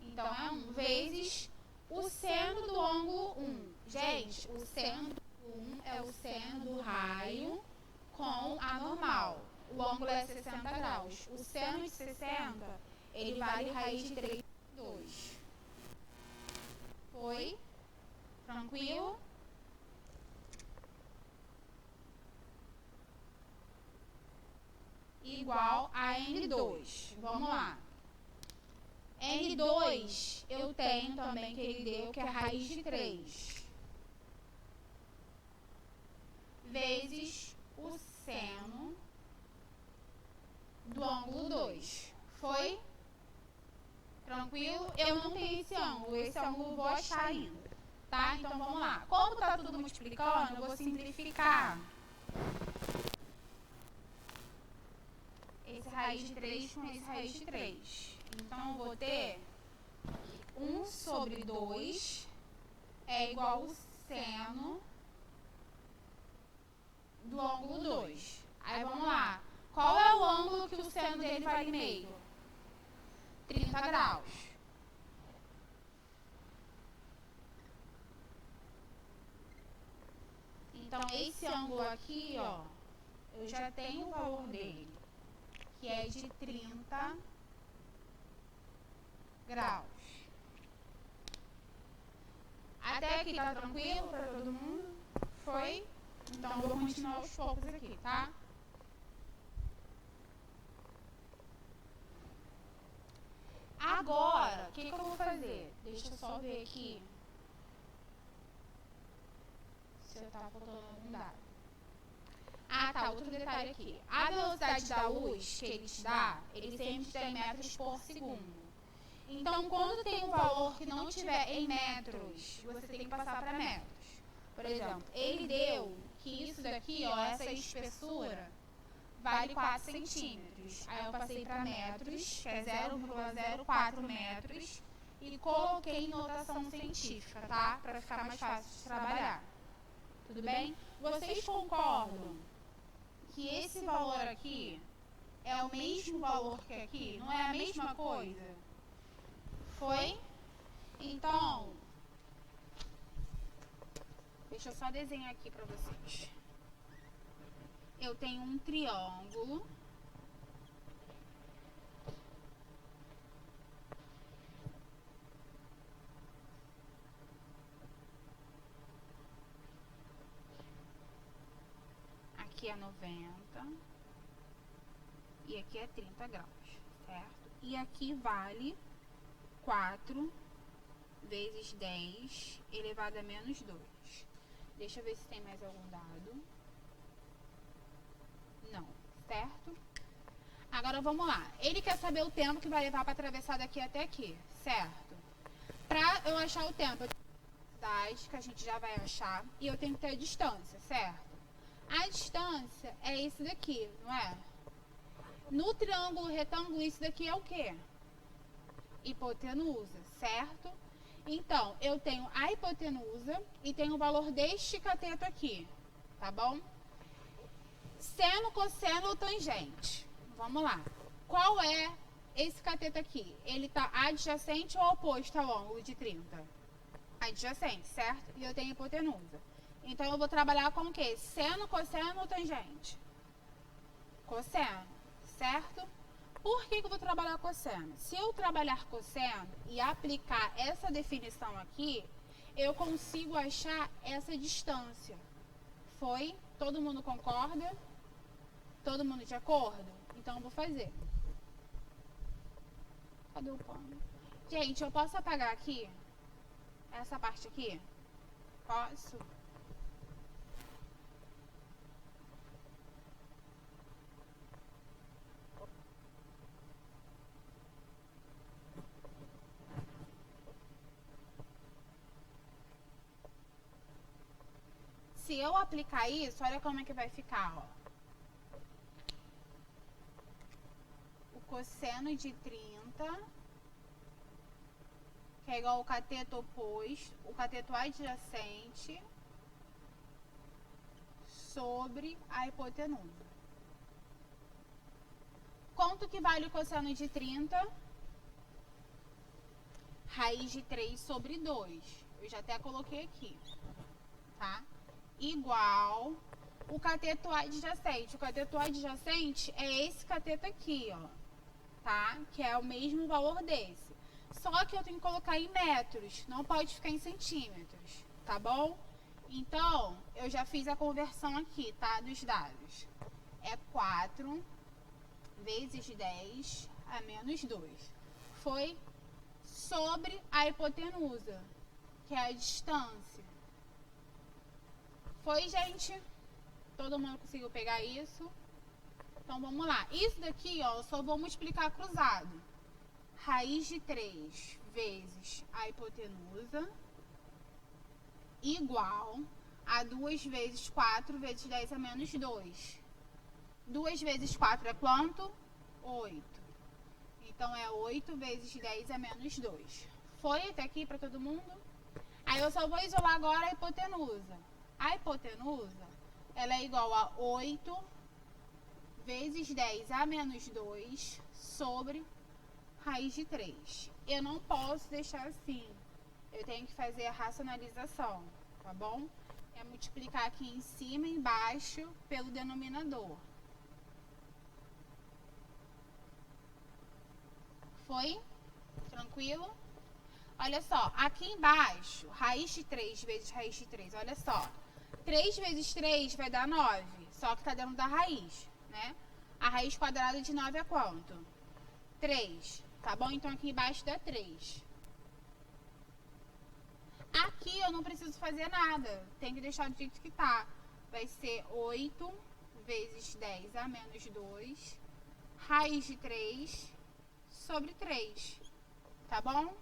Então, é 1 vezes o seno do ângulo 1. Gente, o seno do 1 é o seno do raio com a normal. O ângulo é 60 graus. O seno de 60, ele vale raiz de 3 por 2. Foi? Tranquilo? Igual a N2. Vamos lá. N2 eu tenho também que ele deu, que é raiz de 3. Vezes o seno do ângulo 2. Foi? Tranquilo? Eu não tenho esse ângulo eu vou achar ainda. Tá? Então vamos lá. Como tá tudo multiplicando, eu vou simplificar esse raiz de 3 com esse raiz de 3. Então, eu vou ter 1 sobre 2 é igual ao seno do ângulo 2. Aí, vamos lá. Qual é o ângulo que o seno dele vale meio? 30 graus. Então, esse ângulo aqui, ó, eu já tenho o valor dele, que é de 30 graus. Até aqui tá tranquilo para todo mundo? Foi? Então, eu vou continuar aos poucos aqui, tá? Agora, o que eu vou fazer? Deixa eu só ver aqui se eu tá faltando algum dado. Ah, tá, outro detalhe aqui. A velocidade da luz que ele te dá, ele sempre tem metros por segundo. Então, quando tem um valor que não tiver em metros, você tem que passar para metros. Por exemplo, ele deu que isso daqui, ó, essa espessura, vale 4 centímetros. Aí eu passei para metros, que é 0,04 metros, e coloquei em notação científica, tá? Para ficar mais fácil de trabalhar. Tudo bem? Vocês concordam que esse valor aqui é o mesmo valor que aqui? Não é a mesma coisa? Foi? Então, deixa eu só desenhar aqui pra vocês. Eu tenho um triângulo. Aqui é 90. E aqui é 30 graus, certo? E aqui vale 4 vezes 10 elevado a menos 2. Deixa eu ver se tem mais algum dado. Não, certo? Agora vamos lá. Ele quer saber o tempo que vai levar para atravessar daqui até aqui, certo? Para eu achar o tempo, que a gente já vai achar, e eu tenho que ter a distância, certo? A distância é esse daqui, não é? No triângulo retângulo, isso daqui é o quê? Hipotenusa, certo? Então, eu tenho a hipotenusa e tenho o valor deste cateto aqui, tá bom? Seno, cosseno ou tangente. Vamos lá. Qual é esse cateto aqui? Ele está adjacente ou oposto ao ângulo de 30? Adjacente, certo? E eu tenho hipotenusa. Então, eu vou trabalhar com o quê? Seno, cosseno ou tangente? Cosseno, certo? Por que eu vou trabalhar cosseno? Se eu trabalhar cosseno e aplicar essa definição aqui, eu consigo achar essa distância. Foi? Todo mundo concorda? Todo mundo de acordo? Então, eu vou fazer. Cadê o pano? Gente, eu posso apagar aqui? Essa parte aqui? Posso? Se eu aplicar isso, olha como é que vai ficar, ó. O cosseno de 30, que é igual ao cateto oposto, o cateto adjacente, sobre a hipotenusa. Quanto que vale o cosseno de 30? Raiz de 3 sobre 2. Eu já até coloquei aqui, tá? Igual o cateto adjacente. O cateto adjacente é esse cateto aqui, ó, tá? Que é o mesmo valor desse. Só que eu tenho que colocar em metros, não pode ficar em centímetros, tá bom? Então, eu já fiz a conversão aqui, tá? Dos dados. É 4 vezes 10 a menos 2. Foi sobre a hipotenusa, que é a distância. Foi, gente? Todo mundo conseguiu pegar isso? Então, vamos lá. Isso daqui, ó, eu só vou multiplicar cruzado. Raiz de 3 vezes a hipotenusa igual a 2 vezes 4 vezes 10 a menos 2. 2 vezes 4 é quanto? 8. Então, é 8 vezes 10 a menos 2. Foi até aqui para todo mundo? Aí, eu só vou isolar agora a hipotenusa. A hipotenusa, ela é igual a 8 vezes 10 a menos 2 sobre raiz de 3. Eu não posso deixar assim. Eu tenho que fazer a racionalização, tá bom? É multiplicar aqui em cima e embaixo pelo denominador. Foi? Tranquilo? Olha só, aqui embaixo, raiz de 3 vezes raiz de 3, olha só. 3 vezes 3 vai dar 9, só que está dentro da raiz, né? A raiz quadrada de 9 é quanto? 3, tá bom? Então, aqui embaixo dá 3. Aqui eu não preciso fazer nada, tem que deixar do jeito que tá. Vai ser 8 vezes 10 a menos 2, raiz de 3 sobre 3, tá bom?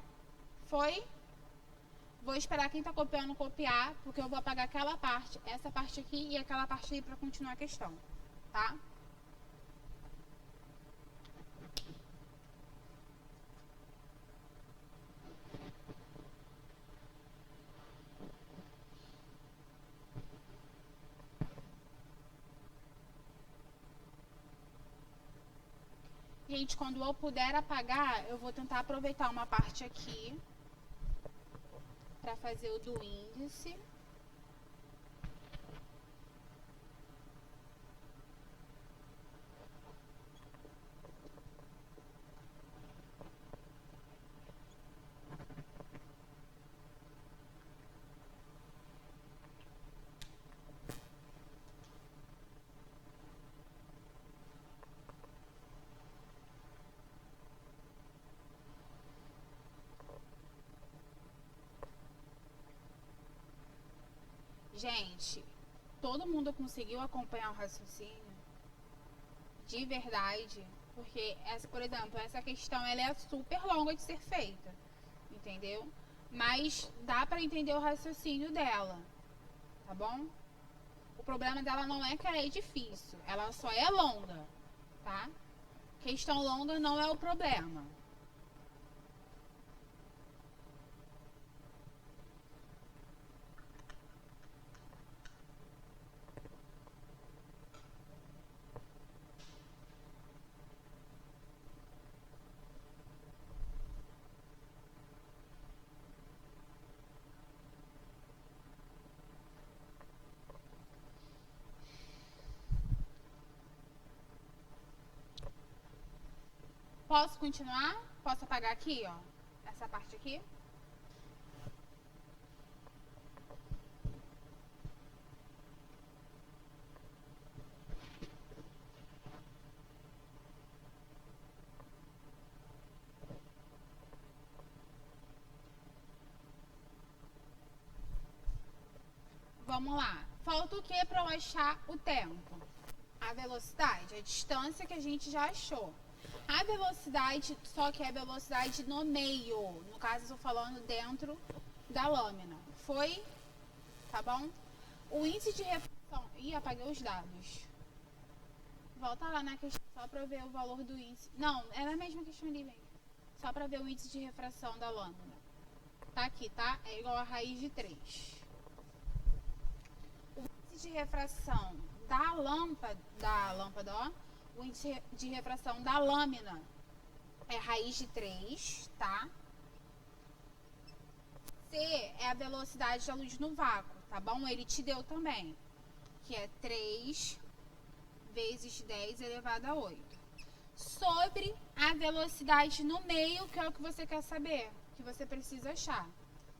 Foi? Vou esperar quem tá copiando copiar, porque eu vou apagar aquela parte, essa parte aqui e aquela parte aí para continuar a questão, tá? Gente, quando eu puder apagar, eu vou tentar aproveitar uma parte aqui para fazer o do índice. Gente, todo mundo conseguiu acompanhar o raciocínio? De verdade? Porque, por exemplo, essa questão ela é super longa de ser feita, entendeu? Mas dá pra entender o raciocínio dela, tá bom? O problema dela não é que ela é difícil, ela só é longa, tá? Questão longa não é o problema. Posso continuar? Posso apagar aqui, ó? Essa parte aqui? Vamos lá. Falta o que para eu achar o tempo? A velocidade, a distância que a gente já achou. A velocidade, só que é a velocidade no meio. No caso, eu estou falando dentro da lâmina. Foi? Tá bom? O índice de refração... Ih, apaguei os dados. Volta lá na questão só para ver o valor do índice. Não, é na mesma questão ali, vem. Só para ver o índice de refração da lâmina. Tá aqui, tá? É igual a raiz de 3. O índice de refração da lâmpada, ó. O índice de refração da lâmina é raiz de 3, tá? C é a velocidade da luz no vácuo, tá bom? Ele te deu também, que é 3 vezes 10 elevado a 8. Sobre a velocidade no meio, que é o que você quer saber, que você precisa achar,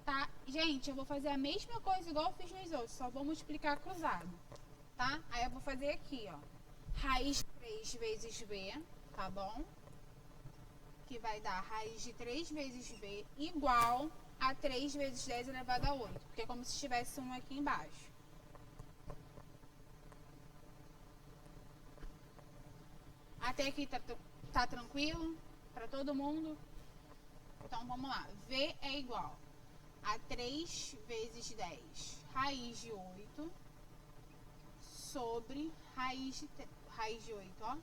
tá? Gente, eu vou fazer a mesma coisa igual eu fiz nos outros, só vou multiplicar cruzado, tá? Aí eu vou fazer aqui, ó, raiz de 3 vezes v, tá bom? Que vai dar raiz de 3 vezes v igual a 3 vezes 10 elevado a 8, porque é como se tivesse um aqui embaixo. Até aqui tá tranquilo para todo mundo? Então vamos lá. V é igual a 3 vezes 10 raiz de 8 sobre raiz de 8, ó.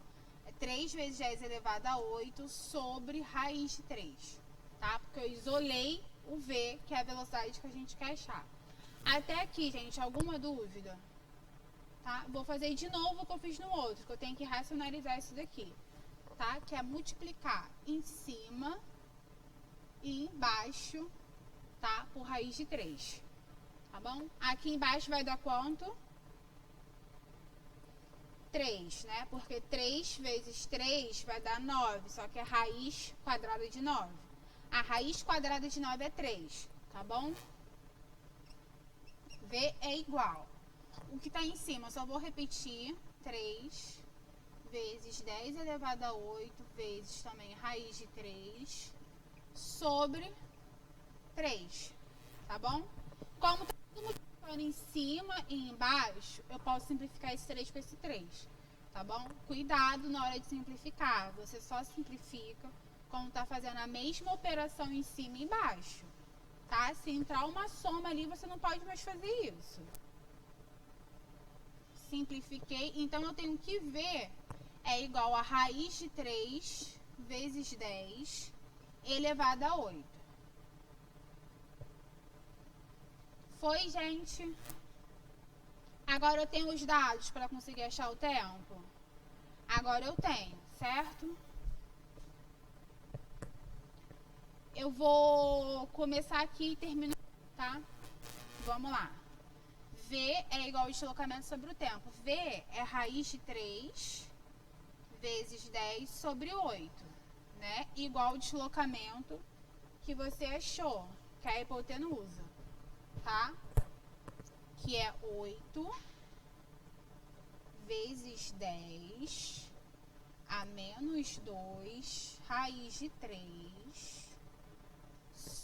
É 3 vezes 10 elevado a 8 sobre raiz de 3, tá? Porque eu isolei o V, que é a velocidade que a gente quer achar. Até aqui, gente, alguma dúvida? Tá? Vou fazer de novo o que eu fiz no outro, que eu tenho que racionalizar isso daqui, tá? Que é multiplicar em cima e embaixo, tá? Por raiz de 3, tá bom? Aqui embaixo vai dar quanto? 3, né? Porque 3 vezes 3 vai dar 9, só que é raiz quadrada de 9. A raiz quadrada de 9 é 3, tá bom? V é igual. O que está em cima, eu só vou repetir. 3 vezes 10 elevado a 8 vezes também raiz de 3 sobre 3, tá bom? Como tá tudo multiplicando em cima e embaixo, eu posso simplificar esse 3 com esse 3, tá bom? Cuidado na hora de simplificar, você só simplifica quando tá fazendo a mesma operação em cima e embaixo, tá? Se entrar uma soma ali, você não pode mais fazer isso. Simplifiquei, então eu tenho que ver é igual a raiz de 3 vezes 10 elevado a 8. Foi, gente? Agora eu tenho os dados para conseguir achar o tempo? Agora eu tenho, certo? Eu vou começar aqui e terminar, tá? Vamos lá. V é igual ao deslocamento sobre o tempo. V é raiz de 3 vezes 10 sobre 8, né? Igual ao deslocamento que você achou, que é a hipotenusa, tá? Que é 8 vezes 10 a menos 2 raiz de 3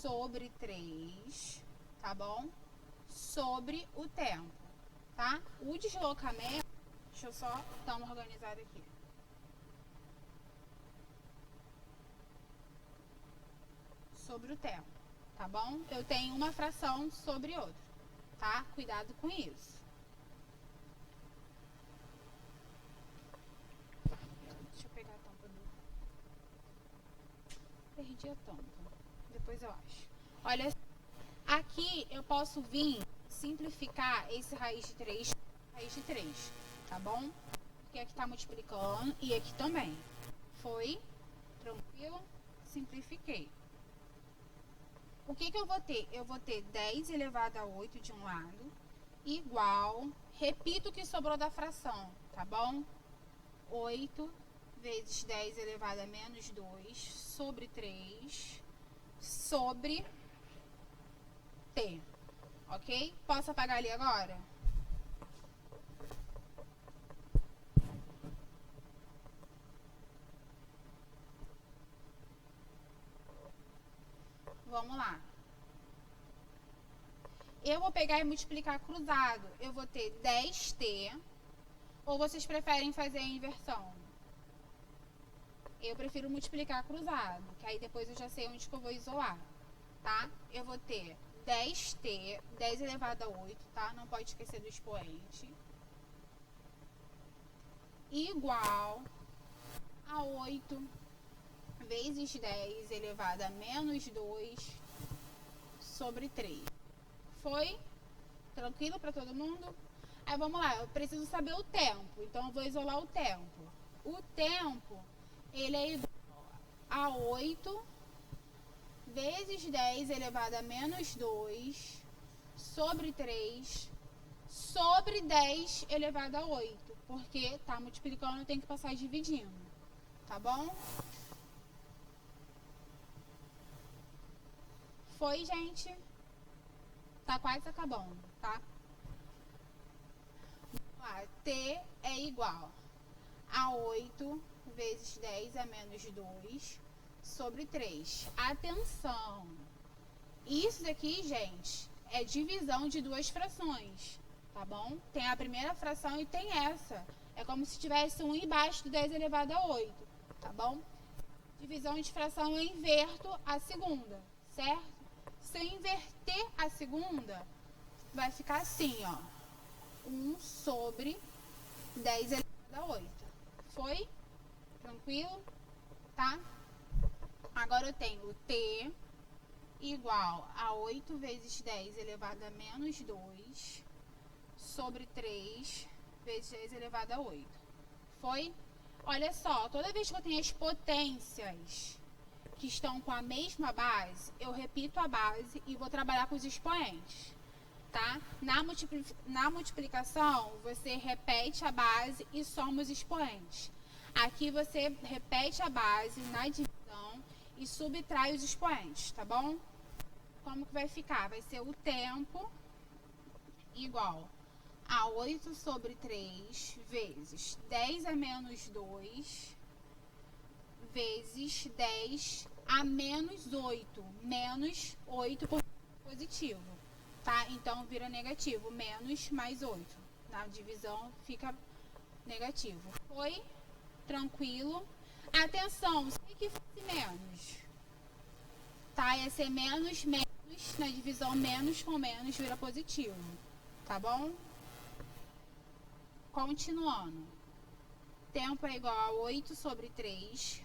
sobre 3, tá bom? Sobre o tempo, tá? O deslocamento, deixa eu só dar uma organizada aqui. Sobre o tempo, tá bom? Eu tenho uma fração sobre outra, tá? Cuidado com isso. Deixa eu pegar a tampa do... Perdi a tampa. Depois eu acho. Olha, aqui eu posso vir simplificar esse raiz de 3, tá bom? Porque aqui tá multiplicando e aqui também. Foi? Tranquilo? Simplifiquei. O que eu vou ter? Eu vou ter 10 elevado a 8 de um lado, igual, repito o que sobrou da fração, tá bom? 8 vezes 10 elevado a menos 2 sobre 3 sobre T, ok? Posso apagar ali agora? Vamos lá. Eu vou pegar e multiplicar cruzado. Eu vou ter 10t, ou vocês preferem fazer a inversão? Eu prefiro multiplicar cruzado, que aí depois eu já sei onde que eu vou isolar, tá? Eu vou ter 10t, 10 elevado a 8, tá? Não pode esquecer do expoente. Igual a 8 vezes 10 elevado a menos 2 sobre 3. Foi? Tranquilo para todo mundo? Aí vamos lá, eu preciso saber o tempo, então eu vou isolar o tempo. O tempo, ele é igual a 8 vezes 10 elevado a menos 2 sobre 3 sobre 10 elevado a 8. Porque tá multiplicando, tem que passar dividindo. Tá bom? Foi, gente? Tá quase acabando, tá? Vamos lá. T é igual a 8 vezes 10 a menos 2 sobre 3. Atenção! Isso daqui, gente, é divisão de duas frações, tá bom? Tem a primeira fração e tem essa. É como se tivesse 1 embaixo do 10 elevado a 8, tá bom? Divisão de fração, eu inverto a segunda, certo? Se eu inverter a segunda, vai ficar assim, ó. 1 sobre 10 elevado a 8. Foi? Tranquilo? Tá? Agora eu tenho T igual a 8 vezes 10 elevado a menos 2 sobre 3 vezes 10 elevado a 8. Foi? Olha só, toda vez que eu tenho as potências que estão com a mesma base, eu repito a base e vou trabalhar com os expoentes, tá? Na multiplicação, você repete a base e soma os expoentes. Aqui você repete a base na divisão e subtrai os expoentes, tá bom? Como que vai ficar? Vai ser o tempo igual a 8 sobre 3 vezes 10 a menos 2 vezes 10 a menos 8. Menos 8 por positivo, tá? Então vira negativo. Menos mais 8. Na divisão fica negativo. Foi? Tranquilo? Atenção, se que fosse menos, tá? Ia ser menos, na divisão menos com menos vira positivo, tá bom? Continuando. Tempo é igual a 8 sobre 3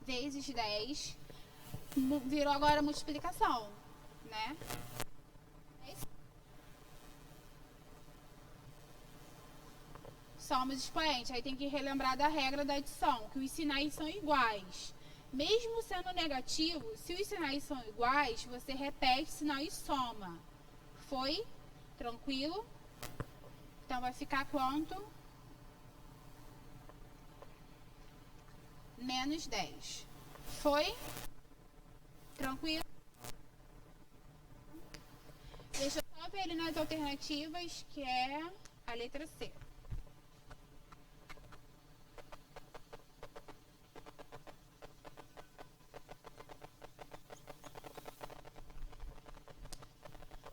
vezes 10. Virou agora multiplicação, né? Somos expoentes. Aí tem que relembrar da regra da adição, que os sinais são iguais. Mesmo sendo negativo, se os sinais são iguais, você repete o sinal e soma. Foi? Tranquilo? Então, vai ficar quanto? Menos 10. Foi? Tranquilo? Deixa eu só ver ali nas alternativas, que é a letra C.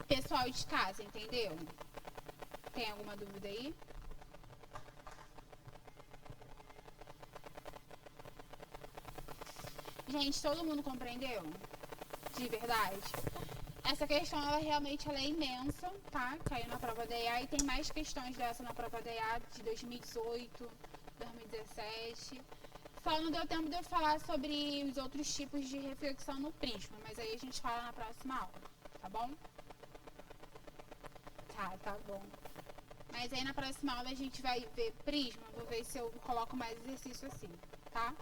Pessoal de casa, entendeu? Tem alguma dúvida aí? Gente, todo mundo compreendeu? De verdade? Essa questão, ela realmente ela é imensa, tá? Caiu na prova da EA e tem mais questões dessa na prova da EA de 2018, 2017. Só não deu tempo de eu falar sobre os outros tipos de reflexão no Prisma, mas aí a gente fala na próxima aula, tá bom? Tá bom. Mas aí na próxima aula a gente vai ver Prisma, vou ver se eu coloco mais exercício assim, tá?